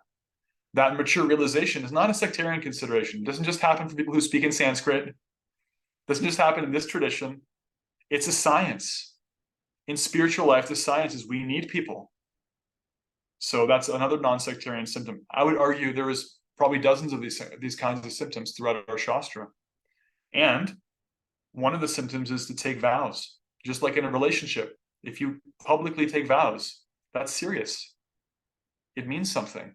That mature realization is not a sectarian consideration. It doesn't just happen for people who speak in Sanskrit. It doesn't just happen in this tradition. It's a science. In spiritual life, the science is we need people. So that's another non-sectarian symptom. I would argue there is probably dozens of these kinds of symptoms throughout our Shastra. And one of the symptoms is to take vows. Just like in a relationship, if you publicly take vows, that's serious. It means something.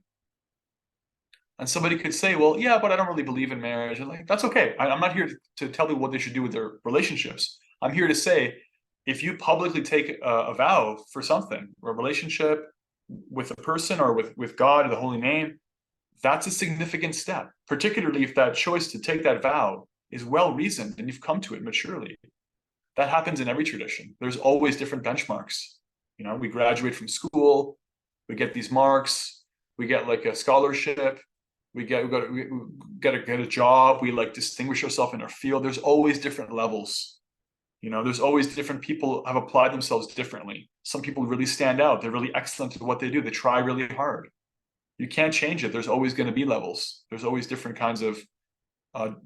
And somebody could say, well, yeah, but I don't really believe in marriage. And like, that's okay. I'm not here to tell you what they should do with their relationships. I'm here to say, if you publicly take a vow for something, or a relationship with a person or with God or the holy name, that's a significant step, particularly if that choice to take that vow is well reasoned and you've come to it maturely. That happens in every tradition. There's always different benchmarks. You know, we graduate from school, we get these marks, we get like a scholarship, we get a job, we like distinguish ourselves in our field. There's always different levels. You know, there's always different people have applied themselves differently. Some people really stand out. They're really excellent at what they do. They try really hard. You can't change it. There's always going to be levels. There's always different kinds of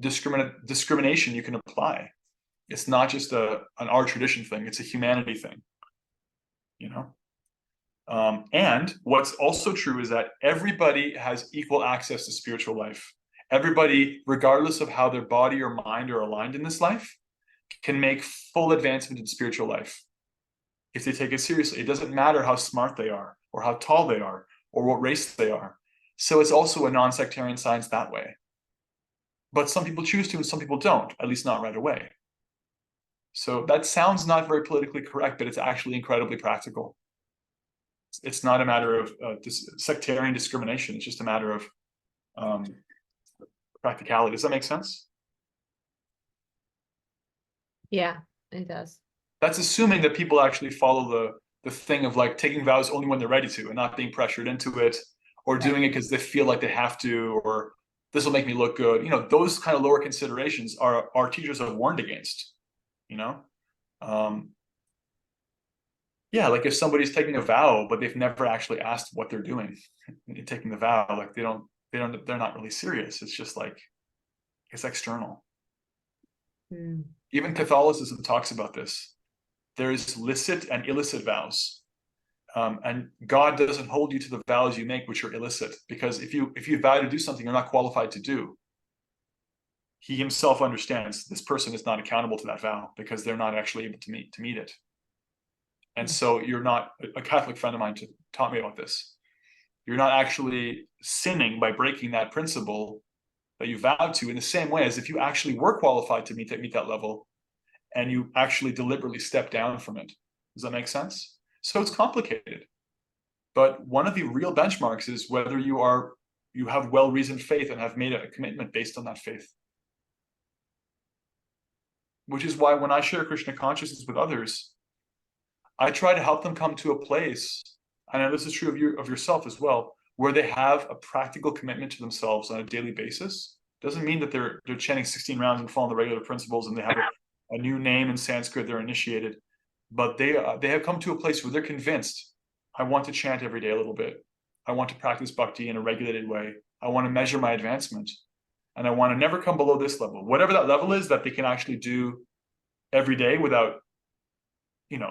discrimination you can apply. It's not just an art tradition thing. It's a humanity thing, you know? And what's also true is that everybody has equal access to spiritual life. Everybody, regardless of how their body or mind are aligned in this life, can make full advancement in spiritual life if they take it seriously. It doesn't matter how smart they are or how tall they are or what race they are. So it's also a non-sectarian science that way. But some people choose to and some people don't, at least not right away. So that sounds not very politically correct, but it's actually incredibly practical. It's not a matter of sectarian discrimination. It's just a matter of practicality. Does that make sense? Yeah, it does. That's assuming that people actually follow the thing of like taking vows only when they're ready to and not being pressured into it, or doing it because they feel like they have to, or this will make me look good. You know, those kind of lower considerations are our teachers have warned against, you know? Yeah, like if somebody's taking a vow, but they've never actually asked what they're doing in taking the vow, like they're not really serious. It's just like, it's external. Hmm. Even Catholicism talks about this. There's licit and illicit vows. And God doesn't hold you to the vows you make, which are illicit, because if you vow to do something you're not qualified to do, he himself understands this person is not accountable to that vow because they're not actually able to meet it. And so you're not, a Catholic friend of mine taught me about this. You're not actually sinning by breaking that principle that you vowed to, in the same way as if you actually were qualified to meet that level and you actually deliberately step down from it. Does that make sense? So it's complicated. But one of the real benchmarks is whether you have well-reasoned faith and have made a commitment based on that faith. Which is why when I share Krishna consciousness with others, I try to help them come to a place, and this is true of yourself as well, where they have a practical commitment to themselves on a daily basis. Doesn't mean that they're chanting 16 rounds and following the regular principles and they have a new name in Sanskrit, they're initiated, but they have come to a place where they're convinced, I want to chant every day a little bit. I want to practice bhakti in a regulated way. I want to measure my advancement, and I want to never come below this level. Whatever that level is that they can actually do every day without,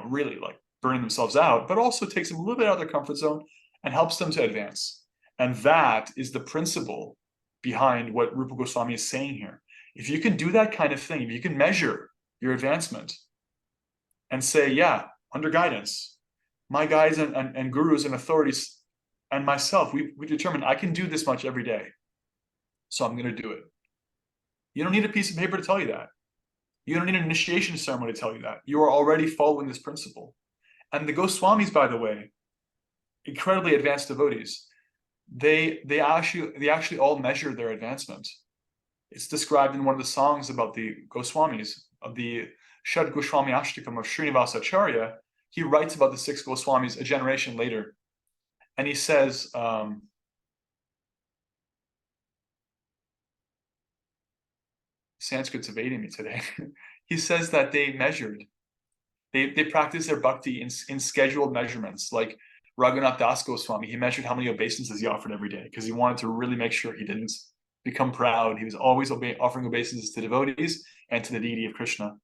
really like burning themselves out, but also takes them a little bit out of their comfort zone and helps them to advance. And that is the principle behind what Rupa Goswami is saying here. If you can do that kind of thing, if you can measure your advancement and say, yeah, under guidance, my guides and gurus and authorities and myself, we determined I can do this much every day. So I'm going to do it. You don't need a piece of paper to tell you that. You don't need an initiation ceremony to tell you that. You are already following this principle. And the Goswamis, by the way, incredibly advanced devotees, they actually all measure their advancement. It's described in one of the songs about the Goswamis, of the Shad Goswami Ashtakam of Srinivasa Acharya. He writes about the 6 Goswamis a generation later. And he says, Sanskrit's evading me today. He says that they measured, they practiced their bhakti in scheduled measurements. Like Raghunath Das Goswami, he measured how many obeisances he offered every day because he wanted to really make sure he didn't become proud. He was always offering obeisances to devotees and to the deity of Krishna.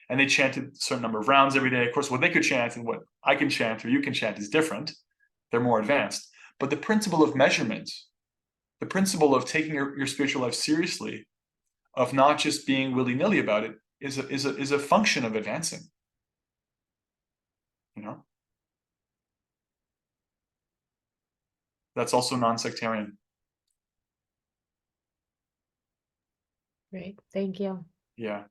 And they chanted a certain number of rounds every day. Of course, what they could chant and what I can chant or you can chant is different. They're more advanced. But the principle of measurement, the principle of taking your spiritual life seriously, of not just being willy-nilly about it, is a function of advancing. That's also non-sectarian. Great. Thank you. Yeah.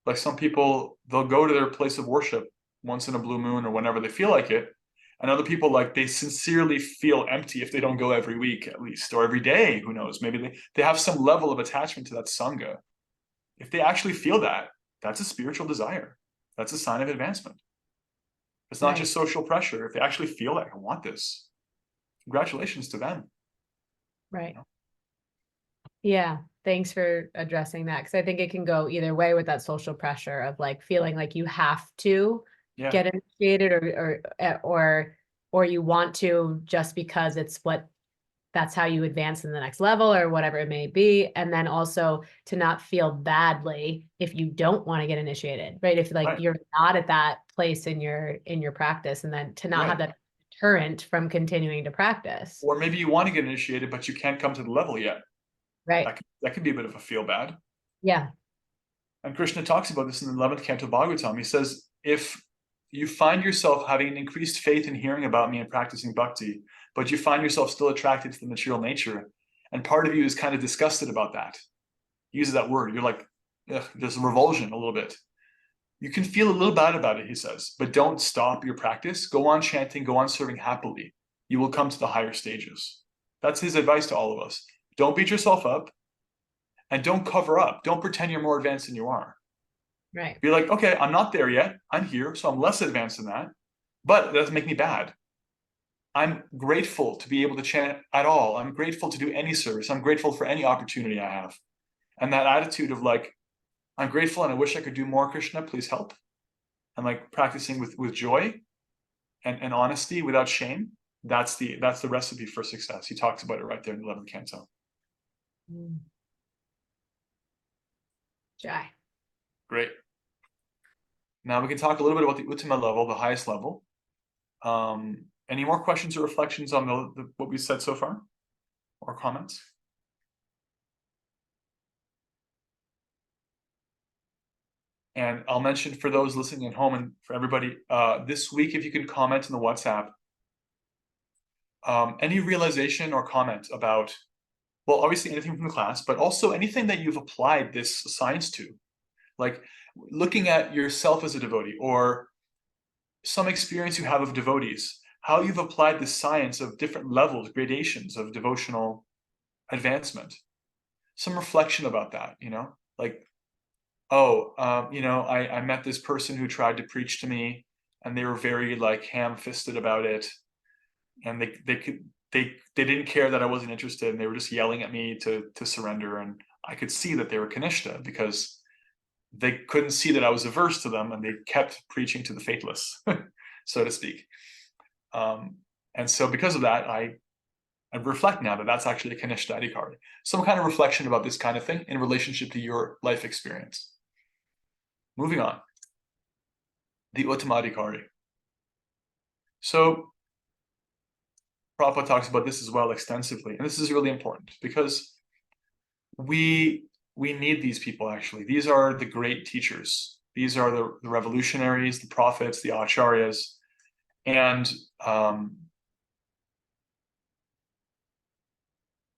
Like some people, they'll go to their place of worship once in a blue moon or whenever they feel like it. And other people, like, they sincerely feel empty if they don't go every week at least, or every day, who knows, maybe they have some level of attachment to that Sangha. If they actually feel that, that's a spiritual desire. That's a sign of advancement. It's not just social pressure. If they actually feel like, I want this, congratulations to them. Right. You know? Yeah. Thanks for addressing that. Cause I think it can go either way with that social pressure of like feeling like you have to Yeah. get initiated or you want to just because that's how you advance in the next level or whatever it may be. And then also to not feel badly if you don't want to get initiated, right? If like Right. you're not at that place in your practice, and then to not have that deterrent from continuing to practice. Or maybe you want to get initiated, but you can't come to the level yet. Right. That can be a bit of a feel bad. Yeah. And Krishna talks about this in the 11th canto Bhagavatam. He says, if you find yourself having an increased faith in hearing about me and practicing bhakti, but you find yourself still attracted to the material nature, and part of you is kind of disgusted about that, he uses that word, you're like, there's a revulsion a little bit. You can feel a little bad about it, he says, but don't stop your practice. Go on chanting, go on serving happily. You will come to the higher stages. That's his advice to all of us. Don't beat yourself up. And don't cover up. Don't pretend you're more advanced than you are. Right. Be like, okay, I'm not there yet. I'm here, so I'm less advanced than that. But it doesn't make me bad. I'm grateful to be able to chant at all. I'm grateful to do any service. I'm grateful for any opportunity I have. And that attitude of like, I'm grateful and I wish I could do more, Krishna, please help. And like practicing with joy and honesty without shame. That's the recipe for success. He talks about it right there in the 11th canto. Jai. Great. Now we can talk a little bit about the Uttama level, the highest level. Any more questions or reflections on what we said so far, or comments? And I'll mention for those listening at home and for everybody, this week, if you can comment in the WhatsApp, any realization or comment about, well, obviously anything from the class, but also anything that you've applied this science to, like looking at yourself as a devotee or some experience you have of devotees, how you've applied the science of different levels, gradations of devotional advancement. Some reflection about that, like, I met this person who tried to preach to me and they were very like ham-fisted about it. And they didn't care that I wasn't interested and they were just yelling at me to surrender. And I could see that they were Kanishta because they couldn't see that I was averse to them and they kept preaching to the faithless, so to speak. And so because of that, I reflect now that that's actually a Kanishta Adhikari. Some kind of reflection about this kind of thing in relationship to your life experience. Moving on. The Uttama Adhikari. So Prabhupada talks about this as well extensively. And this is really important because we need these people actually. These are the great teachers. These are the revolutionaries, the prophets, the acharyas. And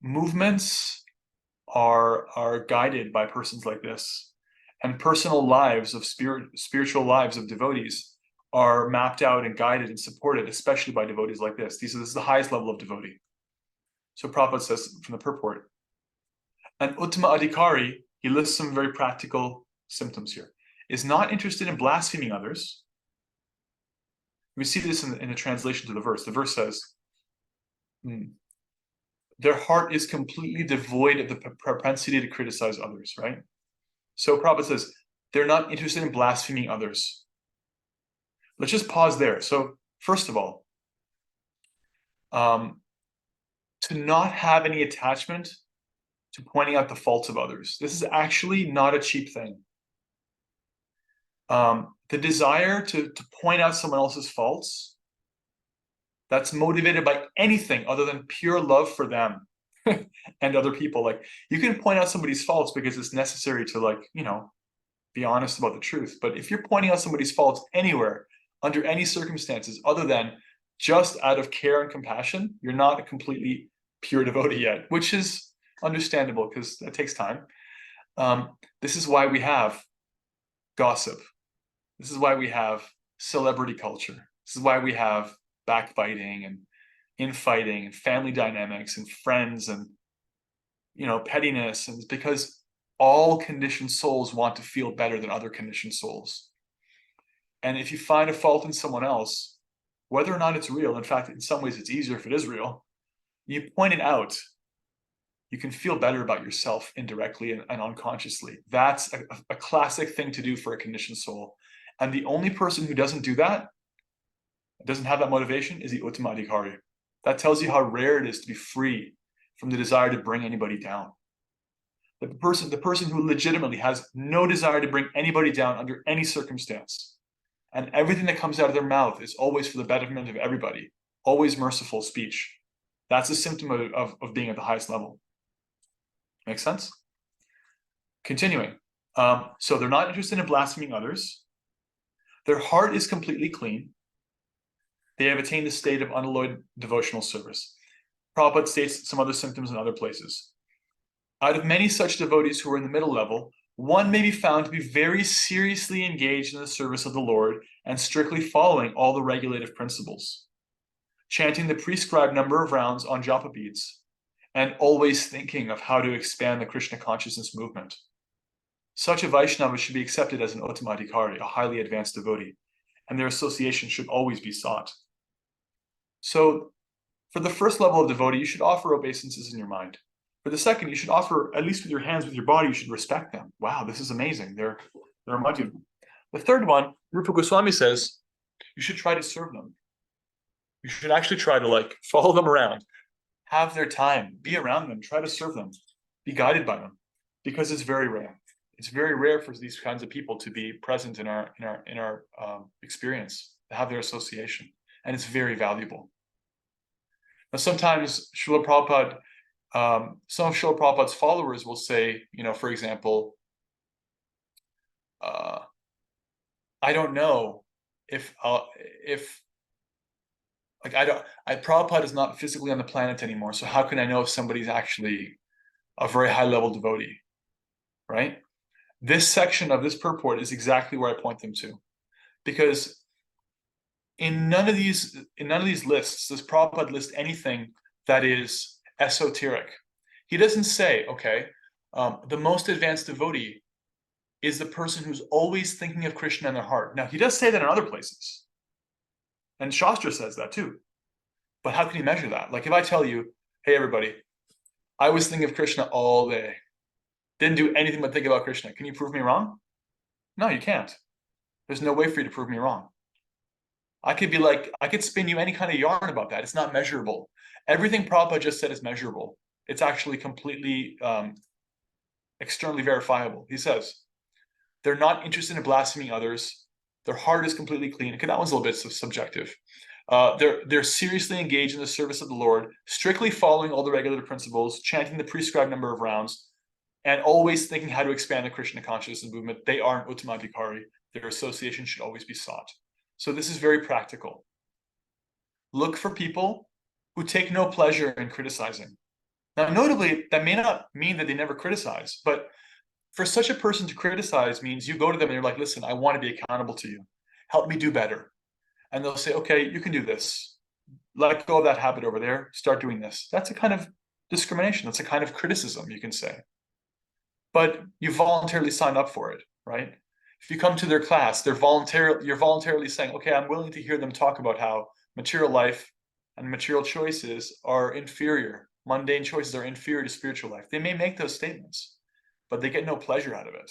movements are guided by persons like this, and personal lives of spiritual lives of devotees are mapped out and guided and supported, especially by devotees like this. This is the highest level of devotee. So Prabhupada says from the purport, an Uttama Adhikari, he lists some very practical symptoms here, is not interested in blaspheming others. We see this in the translation to the verse. The verse says, their heart is completely devoid of the propensity to criticize others, right? So Prabhupada says, they're not interested in blaspheming others. Let's just pause there. So first of all, to not have any attachment to pointing out the faults of others. This is actually not a cheap thing. The desire to point out someone else's faults, that's motivated by anything other than pure love for them and other people. Like, you can point out somebody's faults because it's necessary to be honest about the truth. But if you're pointing out somebody's faults anywhere, under any circumstances, other than just out of care and compassion, you're not a completely pure devotee yet, which is understandable because that takes time. This is why we have gossip. This is why we have celebrity culture. This is why we have backbiting and infighting and family dynamics and friends and, pettiness. And it's because all conditioned souls want to feel better than other conditioned souls. And if you find a fault in someone else, whether or not it's real, in fact, in some ways it's easier if it is real, you point it out, you can feel better about yourself indirectly and unconsciously. That's a classic thing to do for a conditioned soul. And the only person who doesn't do that, doesn't have that motivation, is the Uttama Adhikari. That tells you how rare it is to be free from the desire to bring anybody down. That the person who legitimately has no desire to bring anybody down under any circumstance, and everything that comes out of their mouth is always for the betterment of everybody, always merciful speech. That's a symptom of being at the highest level. Make sense? Continuing. So they're not interested in blaspheming others. Their heart is completely clean. They have attained the state of unalloyed devotional service. Prabhupada states some other symptoms in other places. Out of many such devotees who are in the middle level, one may be found to be very seriously engaged in the service of the Lord and strictly following all the regulative principles, chanting the prescribed number of rounds on japa beads, and always thinking of how to expand the Krishna consciousness movement. Such a Vaishnava should be accepted as an Uttama Adhikari, a highly advanced devotee, and their association should always be sought. So, for the first level of devotee, you should offer obeisances in your mind. For the second, you should offer, at least with your hands, with your body, you should respect them. Wow, this is amazing. They're a madhya. The third one, Rupa Goswami says, you should try to serve them. You should actually try to follow them around, have their time, be around them, try to serve them, be guided by them, because it's very rare. It's very rare for these kinds of people to be present in our experience, to have their association, and it's very valuable. Now, sometimes Srila Prabhupada, some of Srila Prabhupada's followers will say, for example, I don't know if Prabhupada is not physically on the planet anymore, so how can I know if somebody's actually a very high level devotee, right? This section of this purport is exactly where I point them to, because in none of these lists does Prabhupada list anything that is esoteric. He doesn't say, okay, the most advanced devotee is the person who's always thinking of Krishna in their heart. Now, he does say that in other places, and Shastra says that too. But how can you measure that? Like if I tell you, hey, everybody, I was thinking of Krishna all day, didn't do anything but think about Krishna. Can you prove me wrong? No, you can't. There's no way for you to prove me wrong. I could spin you any kind of yarn about that. It's not measurable. Everything Prabhupada just said is measurable. It's actually completely externally verifiable. He says, they're not interested in blaspheming others. Their heart is completely clean. Okay, that one's a little bit subjective. They're seriously engaged in the service of the Lord, strictly following all the regulative principles, chanting the prescribed number of rounds, and always thinking how to expand the Krishna consciousness movement. They are an Uttama Adhikari. Their association should always be sought. So this is very practical. Look for people who take no pleasure in criticizing. Now, notably, that may not mean that they never criticize, but for such a person to criticize means you go to them and you're like, listen, I want to be accountable to you. Help me do better. And they'll say, okay, you can do this. Let go of that habit over there. Start doing this. That's a kind of discrimination. That's a kind of criticism, you can say. But you voluntarily signed up for it, right? If you come to their class, you're voluntarily saying, okay, I'm willing to hear them talk about how material life and material choices are inferior. Mundane choices are inferior to spiritual life. They may make those statements, but they get no pleasure out of it.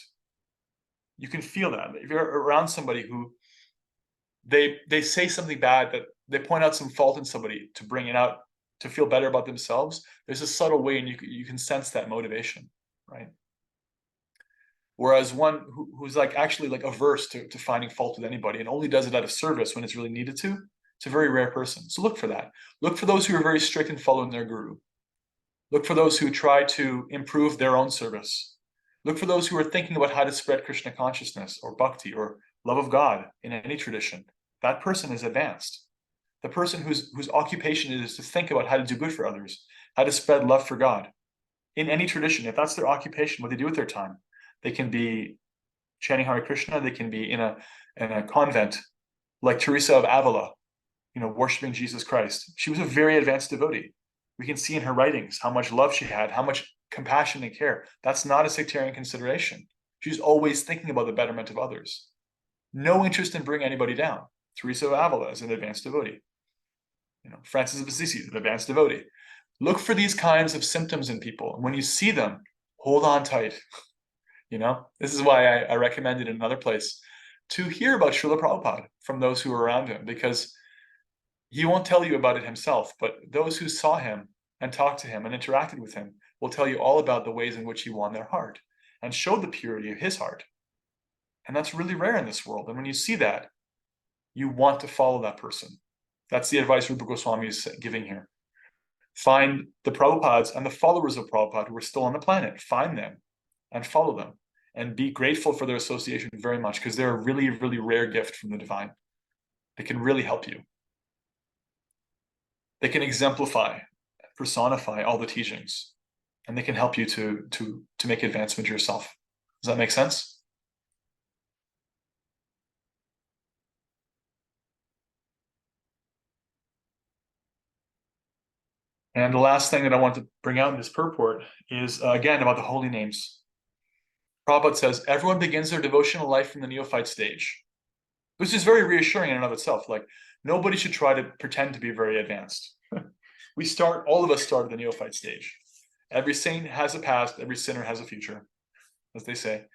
You can feel that. If you're around somebody who they say something bad, that they point out some fault in somebody to bring it out, to feel better about themselves, there's a subtle way and you can sense that motivation, right? Whereas one who's actually averse to finding fault with anybody and only does it out of service when it's really needed to, it's a very rare person. So look for that. Look for those who are very strict in following their guru. Look for those who try to improve their own service. Look for those who are thinking about how to spread Krishna consciousness or bhakti or love of God in any tradition. That person is advanced. The person whose occupation it is to think about how to do good for others, how to spread love for God in any tradition, if that's their occupation, what they do with their time, They can be chanting Hare Krishna. They can be in a convent, like Teresa of Avila, worshiping Jesus Christ. She was a very advanced devotee. We can see in her writings how much love she had, how much compassion and care. That's not a sectarian consideration. She's always thinking about the betterment of others. No interest in bringing anybody down. Teresa of Avila is an advanced devotee. Francis of Assisi is an advanced devotee. Look for these kinds of symptoms in people. And when you see them, hold on tight. This is why I recommended in another place to hear about Srila Prabhupada from those who were around him, because he won't tell you about it himself, but those who saw him and talked to him and interacted with him will tell you all about the ways in which he won their heart and showed the purity of his heart. And that's really rare in this world. And when you see that, you want to follow that person. That's the advice Rupa Goswami is giving here. Find the Prabhupads and the followers of Prabhupada who are still on the planet. Find them and follow them and be grateful for their association very much, because they're a really, really rare gift from the divine. They can really help you. They can exemplify, personify all the teachings, and they can help you to make advancement yourself. Does that make sense? And the last thing that I want to bring out in this purport is, again, about the holy names. Prabhupada says, everyone begins their devotional life from the neophyte stage, which is very reassuring in and of itself. Like, nobody should try to pretend to be very advanced. All of us start at the neophyte stage. Every saint has a past, every sinner has a future, as they say.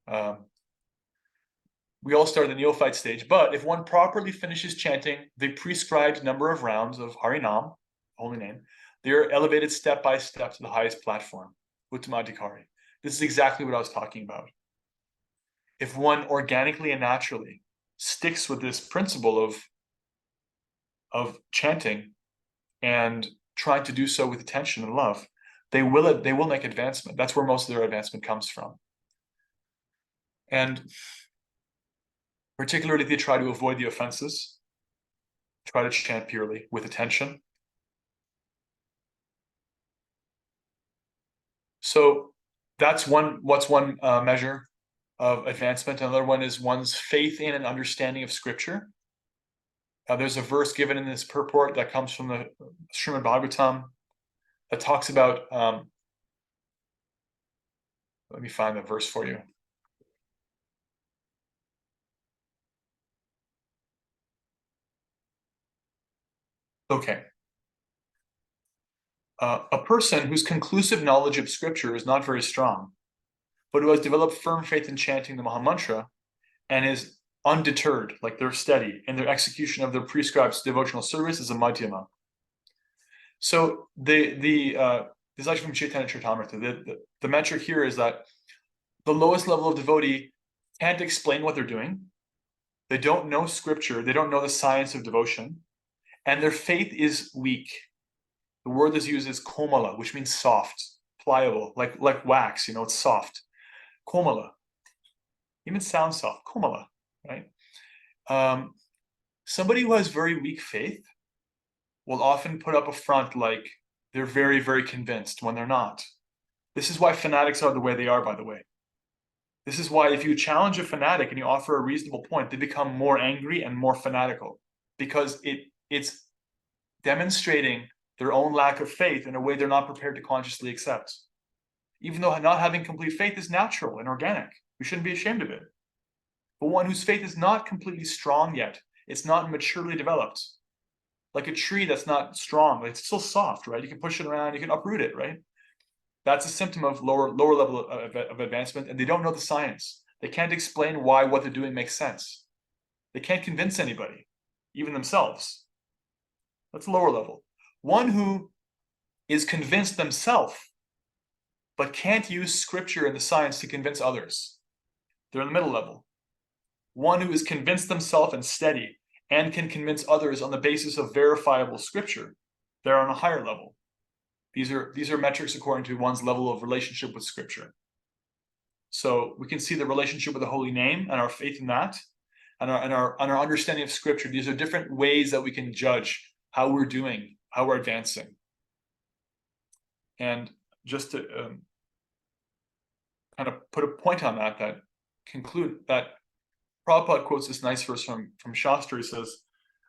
We all start at the neophyte stage, but if one properly finishes chanting the prescribed number of rounds of Harinam, holy name, they are elevated step by step to the highest platform, Uttamadhikari. This is exactly what I was talking about. If one organically and naturally sticks with this principle of chanting and trying to do so with attention and love, they will make advancement. That's where most of their advancement comes from. And particularly if they try to avoid the offenses, try to chant purely with attention. So that's one measure of advancement. Another one is one's faith in and understanding of scripture. There's a verse given in this purport that comes from the Srimad Bhagavatam that talks about, let me find the verse for you. Okay. A person whose conclusive knowledge of scripture is not very strong, but who has developed firm faith in chanting the Mahamantra and is undeterred, like they're steady in their execution of their prescribed devotional service, is a Madhyama. So this is actually from Chaitanya Charitamrita. The metric here is that the lowest level of devotee can't explain what they're doing. They don't know scripture. They don't know the science of devotion. And their faith is weak. The word that's used is komala, which means soft, pliable, like wax, it's soft. Komala. Even sounds soft. Komala, right? Somebody who has very weak faith will often put up a front like they're very, very convinced when they're not. This is why fanatics are the way they are, by the way. This is why if you challenge a fanatic and you offer a reasonable point, they become more angry and more fanatical, because it's demonstrating their own lack of faith in a way they're not prepared to consciously accept. Even though not having complete faith is natural and organic, we shouldn't be ashamed of it. But one whose faith is not completely strong yet, it's not maturely developed, like a tree that's not strong, it's still soft, right? You can push it around, you can uproot it, right? That's a symptom of lower level of advancement, and they don't know the science. They can't explain why what they're doing makes sense. They can't convince anybody, even themselves. That's lower level. One who is convinced themselves, but can't use scripture and the science to convince others, they're in the middle level. One who is convinced themselves and steady and can convince others on the basis of verifiable scripture, they're on a higher level. These are metrics according to one's level of relationship with scripture. So we can see the relationship with the holy name and our faith in that, and our understanding of scripture. These are different ways that we can judge how we're doing, how we're advancing. And just to kind of put a point on that, that conclude that Prabhupada quotes this nice verse from Shastra. He says,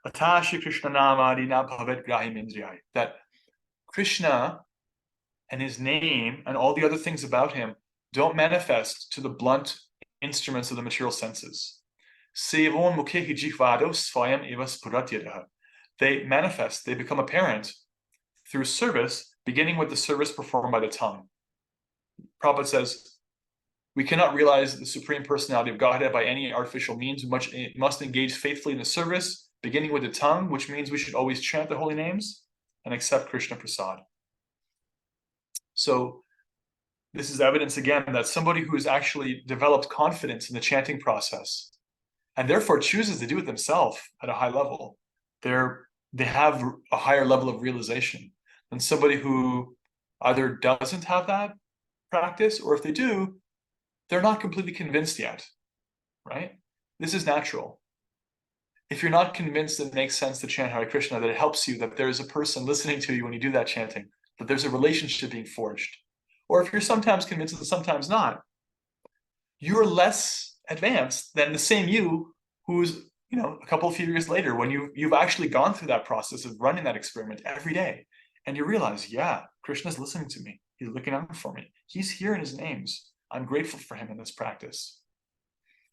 Atashi Krishna namadi na bhavet grahim indriyai, that Krishna and his name and all the other things about him don't manifest to the blunt instruments of the material senses. Sevon mukhehi jihvado svayam eva spuratyadaha. They manifest, they become apparent through service, beginning with the service performed by the tongue. Prabhupada says, we cannot realize the Supreme Personality of Godhead by any artificial means. We must engage faithfully in the service, beginning with the tongue, which means we should always chant the holy names and accept Krishna Prasad. So this is evidence again that somebody who has actually developed confidence in the chanting process and therefore chooses to do it themselves at a high level, they have a higher level of realization than somebody who either doesn't have that practice, or if they do, they're not completely convinced yet, right? This is natural. If you're not convinced that it makes sense to chant Hare Krishna, that it helps you, that there's a person listening to you when you do that chanting, that there's a relationship being forged, or if you're sometimes convinced and sometimes not, you're less advanced than the same you who's, a couple of few years later, when you've actually gone through that process of running that experiment every day, and you realize, yeah, Krishna's listening to me. He's looking out for me. He's here in his names. I'm grateful for him in this practice.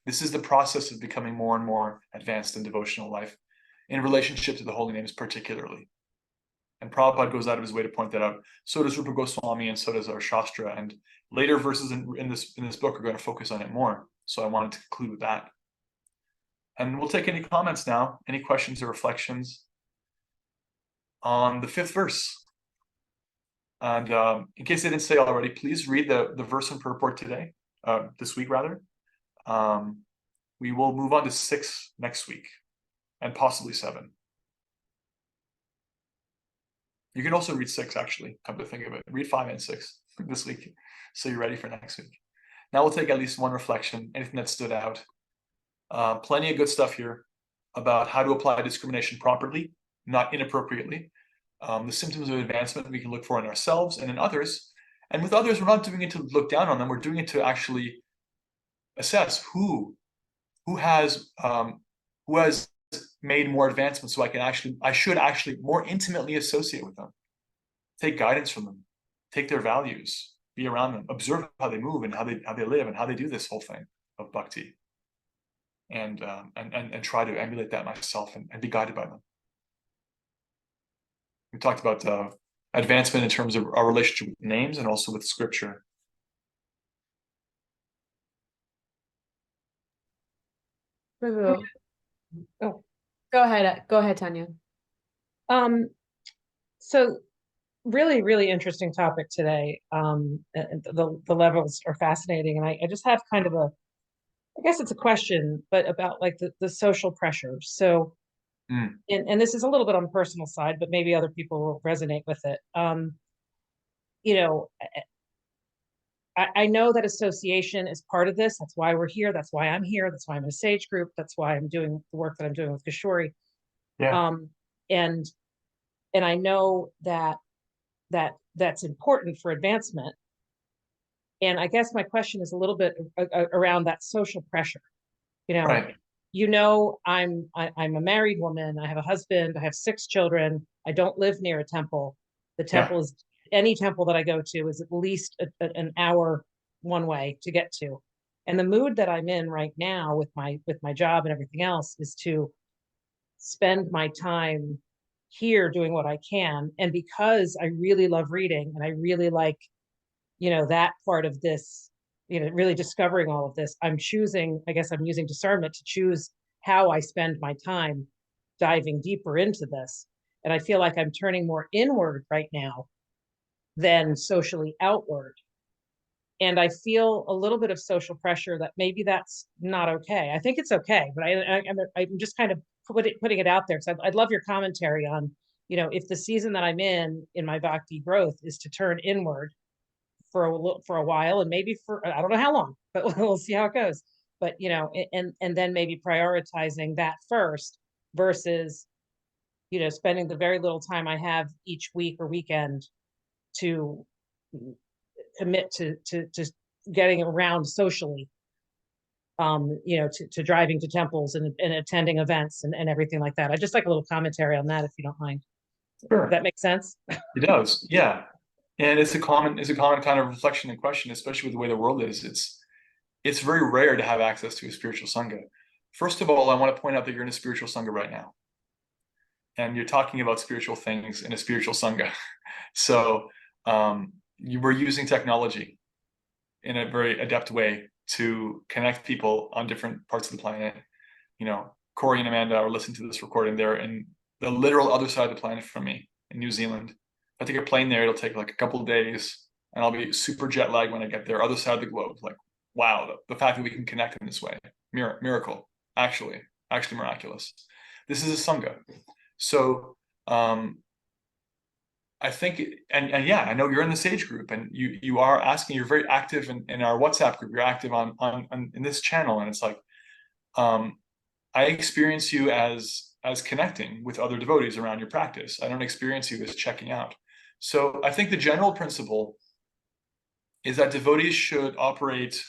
This is the process of becoming more and more advanced in devotional life, in relationship to the holy names particularly. And Prabhupada goes out of his way to point that out. So does Rupa Goswami, and so does our Shastra. And later verses in this book are going to focus on it more. So I wanted to conclude with that. And we'll take any comments now, any questions or reflections on the 5th verse. And in case I didn't say already, please read the verse and purport today, this week rather. We will move on to 6 next week, and possibly 7. You can also read 6, actually, come to think of it. Read 5 and 6 this week, so you're ready for next week. Now we'll take at least one reflection, anything that stood out. Plenty of good stuff here about how to apply discrimination properly, not inappropriately. The symptoms of advancement we can look for in ourselves and in others. And with others, we're not doing it to look down on them. We're doing it to actually assess who has made more advancements, so I should actually more intimately associate with them, take guidance from them, take their values, be around them, observe how they move and how they live and how they do this whole thing of bhakti, and try to emulate that myself and be guided by them. We talked about advancement in terms of our relationship with names and also with scripture. Prabhu. Oh. Go ahead, Tanya. So really, really interesting topic today. And the levels are fascinating. And I just have kind of I guess it's a question, but about like the social pressures. So, and this is a little bit on the personal side, but maybe other people will resonate with it. I know that association is part of this. That's why we're here. That's why I'm here. That's why I'm in a Sage group. That's why I'm doing the work that I'm doing with Kishori. Yeah. And I know that's important for advancement. And I guess my question is a little bit around that social pressure. Right. I'm a married woman. I have a husband. I have 6 children. I don't live near a temple. The temple is any temple that I go to is at least an hour one way to get to. And the mood that I'm in right now with my job and everything else is to spend my time here doing what I can. And because I really love reading and I really like, that part of this, really discovering all of this, I'm using discernment to choose how I spend my time diving deeper into this. And I feel like I'm turning more inward right now than socially outward. And I feel a little bit of social pressure that maybe that's not okay. I think it's okay, but I'm just kind of putting it out there, because I'd love your commentary on, if the season that I'm in my bhakti growth is to turn inward for a while, and maybe for, I don't know how long, but we'll see how it goes. But, and then maybe prioritizing that first versus, spending the very little time I have each week or weekend to commit to getting around socially, to driving to temples and attending events and everything like that. I just like a little commentary on that, if you don't mind. Sure. Does that make sense? It does, yeah. And it's a common kind of reflection and question, especially with the way the world is. It's very rare to have access to a spiritual sangha. First of all, I want to point out that you're in a spiritual sangha right now, and you're talking about spiritual things in a spiritual sangha. So you were using technology in a very adept way to connect people on different parts of the planet. Corey and Amanda are listening to this recording. They're in the literal other side of the planet from me in New Zealand. If I take a plane there, it'll take like a couple of days, and I'll be super jet lagged when I get there, other side of the globe. Like, wow, the fact that we can connect in this way, miracle, actually miraculous. This is a sangha. So I think, and yeah, I know you're in the Sage group, and you are asking. You're very active in our WhatsApp group. You're active on in this channel, and it's like, I experience you as connecting with other devotees around your practice. I don't experience you as checking out. So I think the general principle is that devotees should operate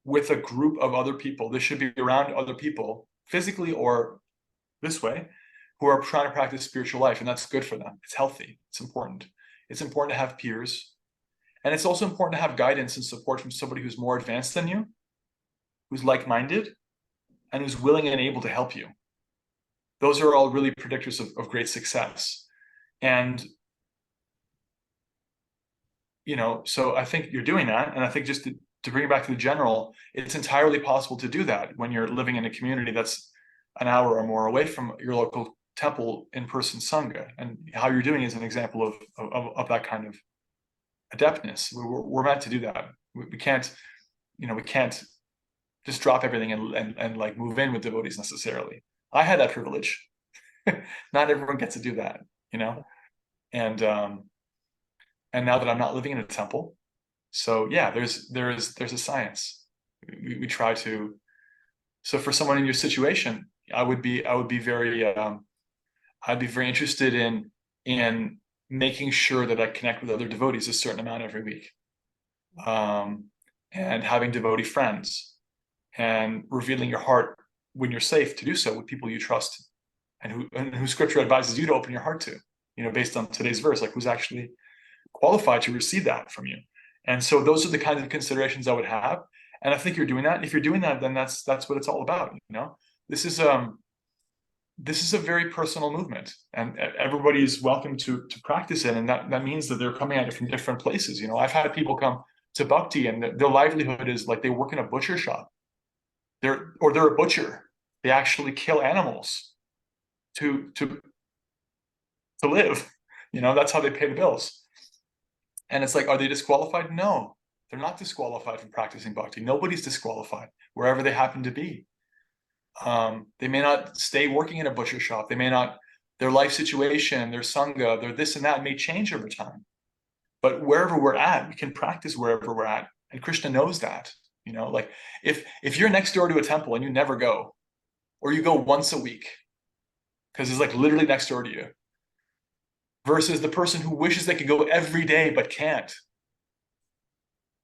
with a group of other people. They should be around other people, physically or this way, who are trying to practice spiritual life, and that's good for them. It's healthy. It's important. It's important to have peers, and it's also important to have guidance and support from somebody who's more advanced than you, who's like-minded, and who's willing and able to help you. Those are all really predictors of great success. And so I think you're doing that, and I think just to bring it back to the general, it's entirely possible to do that when you're living in a community that's an hour or more away from your local temple in-person sangha. And how you're doing is an example of that kind of adeptness. We're meant to do that. We can't just drop everything and like move in with devotees necessarily. I had that privilege. Not everyone gets to do that, and now that I'm not living in a temple, so yeah, there's a science. We try to. So for someone in your situation, I'd be very interested in making sure that I connect with other devotees a certain amount every week, and having devotee friends, and revealing your heart when you're safe to do so with people you trust, and who Scripture advises you to open your heart to, based on today's verse, like who's actually qualified to receive that from you. And so those are the kinds of considerations I would have. And I think you're doing that. If you're doing that, then that's what it's all about. This is a very personal movement, and everybody is welcome to practice it. And that means that they're coming at it from different places. I've had people come to Bhakti, and their livelihood is like they work in a butcher shop. They're a butcher. They actually kill animals to live. That's how they pay the bills. And it's like, are they disqualified? No, they're not disqualified from practicing bhakti. Nobody's disqualified wherever they happen to be. They may not stay working in a butcher shop. They may not, their life situation, their sangha, their this and that may change over time. But wherever we're at, we can practice wherever we're at. And Krishna knows that. Like if you're next door to a temple and you never go, or you go once a week, because it's like literally next door to you, versus the person who wishes they could go every day but can't,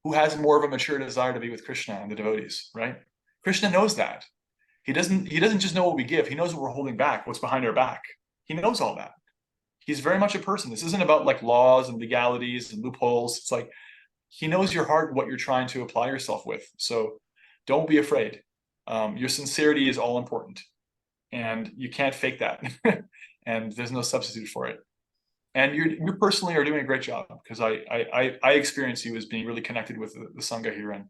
who has more of a mature desire to be with Krishna and the devotees, right? Krishna knows that. He doesn't just know what we give. He knows what we're holding back, what's behind our back. He knows all that. He's very much a person. This isn't about like laws and legalities and loopholes. It's like he knows your heart, what you're trying to apply yourself with. So don't be afraid. Your sincerity is all important, and you can't fake that. And there's no substitute for it. And you personally are doing a great job, because I experience you as being really connected with the sangha here, and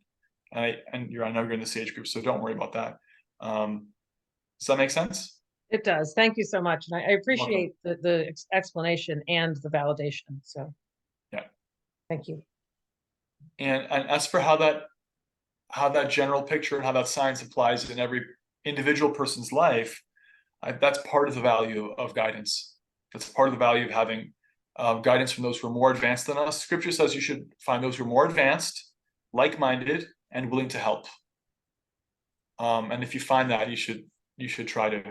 I know you're in the Sage group, so don't worry about that. Does that make sense? It does. Thank you so much, and I appreciate the explanation and the validation. So yeah, thank you. And as for how that general picture and how that science applies in every individual person's life, that's part of the value of guidance. That's part of the value of having guidance from those who are more advanced than us. Scripture says you should find those who are more advanced, like-minded, and willing to help. And if you find that, you should try to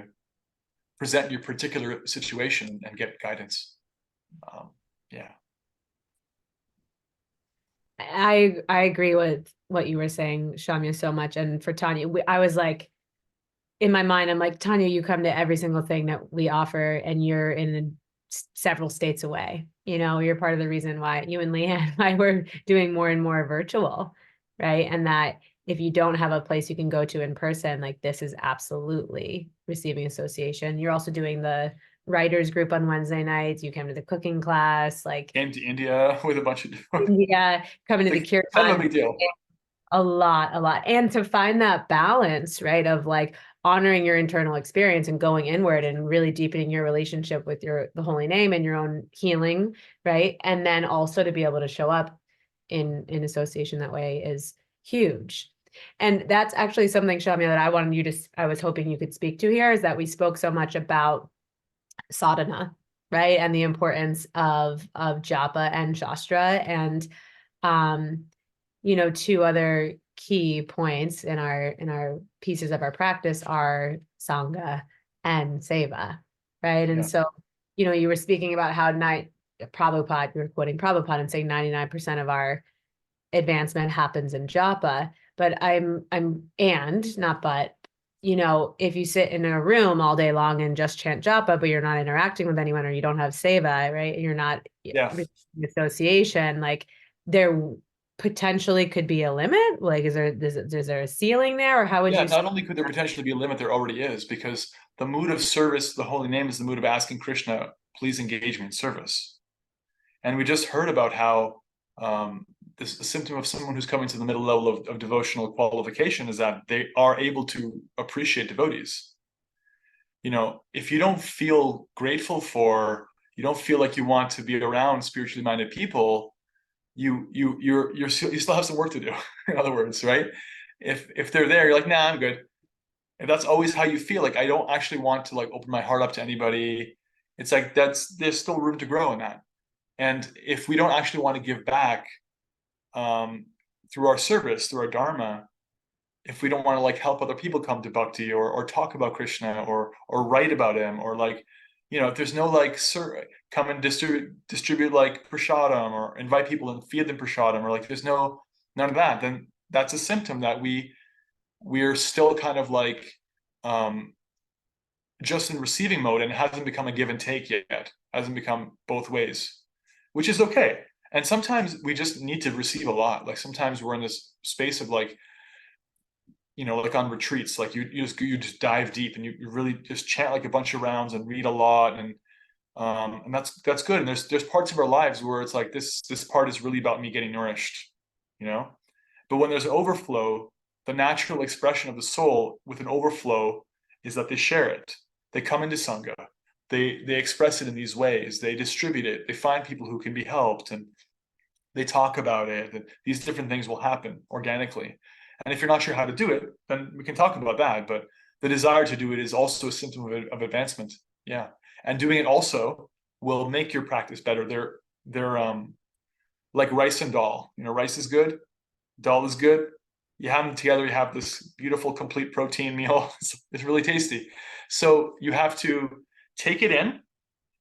present your particular situation and get guidance. Yeah. I agree with what you were saying, Shamya, so much. And for Tanya, I was like, in my mind, I'm like, Tanya, you come to every single thing that we offer, and you're in several states away. You know, you're part of the reason why you and Leanne, why we're doing more and more virtual, right? And that if you don't have a place you can go to in person, like this is absolutely receiving association. You're also doing the writers group on Wednesday nights. You came to the cooking class, like Came to India with a bunch of India, coming to the like, kind of a kirtan. big deal. A lot, a lot. And to find that balance, right, of like honoring your internal experience and going inward and really deepening your relationship with the holy name and your own healing, right? And then also to be able to show up in association that way is huge. And that's actually something, Shamya, that I wanted you to, I was hoping you could speak to here, is that we spoke so much about sadhana, right? And the importance of japa and shastra. And you know, two other key points in our pieces of our practice are sangha and seva, right? And Yeah. so, you know, you were speaking about how Prabhupada, you were quoting Prabhupada and saying 99% of our advancement happens in japa, but and not but, you know, if you sit in a room all day long and just chant japa, but you're not interacting with anyone, or you don't have seva, right? You're not Yeah. association, like there potentially could be a limit. Like, is there a ceiling there, or how would Yeah, you? not only could there potentially be a limit, there already is, because the mood of service, the holy name, is the mood of asking Krishna, please engage me in service. And we just heard about how this the symptom of someone who's coming to the middle level of devotional qualification is that they are able to appreciate devotees. You know, if you don't feel grateful for, you don't feel like you want to be around spiritually minded people, you still have some work to do. In other words, right? If they're there, you're like, nah, I'm good. If that's always how you feel, like I don't actually want to like open my heart up to anybody, it's like there's still room to grow in that. And if we don't actually want to give back through our service, through our dharma, if we don't want to like help other people come to bhakti, or talk about Krishna, or write about him, or like, you know, if there's no like come and distribute like prasadam, or invite people and feed them prasadam, or like there's none of that, then that's a symptom that we're still kind of like just in receiving mode, and it hasn't become a give and take yet, hasn't become both ways, which is okay. And sometimes we just need to receive a lot. Like sometimes we're in this space of like, you know, like on retreats, like you just dive deep, and you really just chant like a bunch of rounds and read a lot, and that's good. And there's parts of our lives where it's like this part is really about me getting nourished, you know. But when there's overflow, the natural expression of the soul with an overflow is that they share it. They come into sangha, they express it in these ways, they distribute it, they find people who can be helped, and they talk about it, and these different things will happen organically. And if you're not sure how to do it, then we can talk about that. But the desire to do it is also a symptom of advancement. Yeah. And doing it also will make your practice better. They're like rice and dal. You know, rice is good, dal is good. You have them together, you have this beautiful complete protein meal. It's really tasty. So you have to take it in,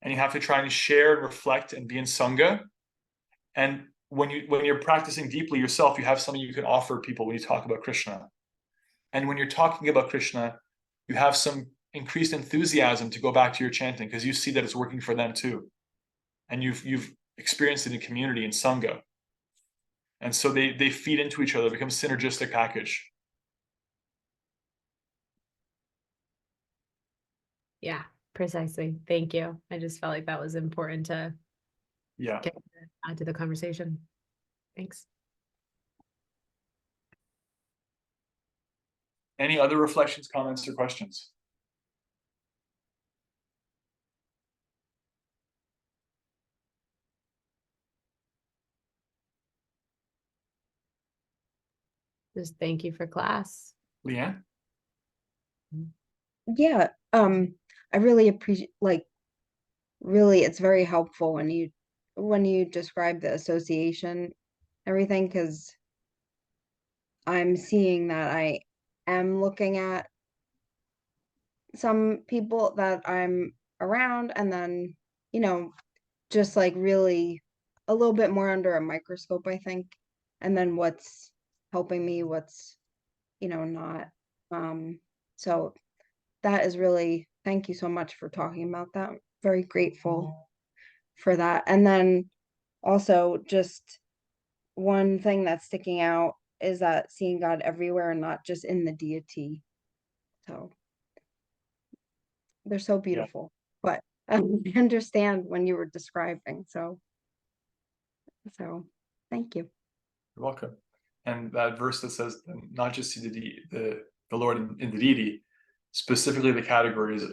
and you have to try and share and reflect and be in sangha. And when you're practicing deeply yourself, you have something you can offer people when you talk about Krishna. And when you're talking about Krishna, you have some increased enthusiasm to go back to your chanting, because you see that it's working for them too. And you've experienced it in community, in sangha. And so they feed into each other, become a synergistic package. Yeah, precisely. Thank you. I just felt like that was important to Yeah. add to the conversation. Thanks. Any other reflections, comments, or questions? Just thank you for class. Leanne? Yeah, I really appreciate, like, really, it's very helpful when you describe the association, everything, because I'm seeing that I am looking at some people that I'm around, and then, you know, just like really a little bit more under a microscope, I think. and then what's helping me, what's, not. So that is really, thank you so much for talking about that. Very grateful for that. And then also just one thing that's sticking out is that seeing God everywhere and not just in the deity. So they're so beautiful, but I understand when you were describing. So thank you. You're welcome. And that verse that says, not just see the Lord in the deity, specifically the categories,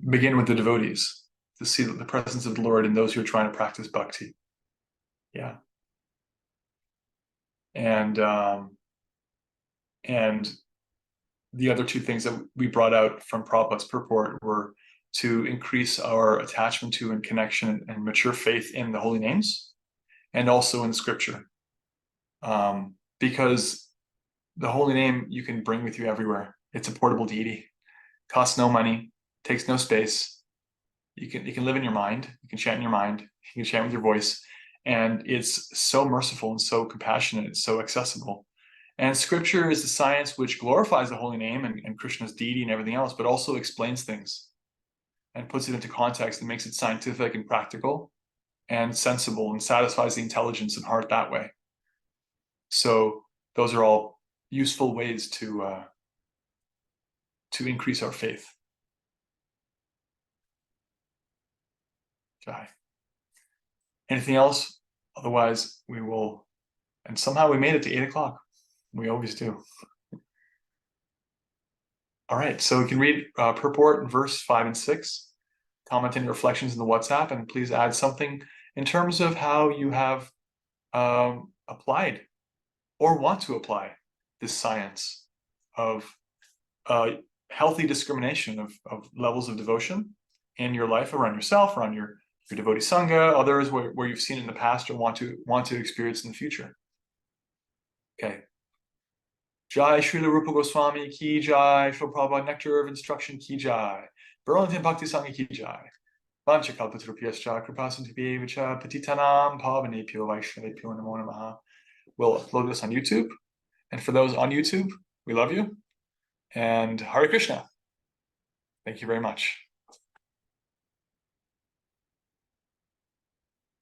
begin with the devotees, to see the presence of the Lord in those who are trying to practice bhakti. Yeah. And the other two things that we brought out from Prabhupada's purport were to increase our attachment to and connection and mature faith in the holy names, and also in scripture. Because the holy name you can bring with you everywhere. It's a portable deity, costs no money, takes no space. You can live in your mind, you can chant in your mind, you can chant with your voice, and it's so merciful and so compassionate, it's so accessible. And scripture is the science which glorifies the holy name and Krishna's deity and everything else, but also explains things and puts it into context and makes it scientific and practical and sensible and satisfies the intelligence and heart that way. So those are all useful ways to increase our faith. Jai. Anything else? Otherwise, we will. And somehow we made it to 8 o'clock. We always do. All right, so we can read purport in verse 5 and 6. Comment any reflections in the WhatsApp, and please add something in terms of how you have applied or want to apply this science of healthy discrimination of levels of devotion in your life, around yourself, around your devotee sangha, others where you've seen in the past or want to experience in the future. Okay. Jai Srila Rupa Goswami ki jai, Srila Prabhupada Nectar of Instruction ki jai, Burlington Bhakti Sangha ki jai, Vanchakalpatrupyascha Kripasantibhyevacha Patitanam Pavanebhyo Vaishnavebhyo Namo Namaha. We'll upload this on YouTube. And for those on YouTube, we love you. And Hare Krishna. Thank you very much.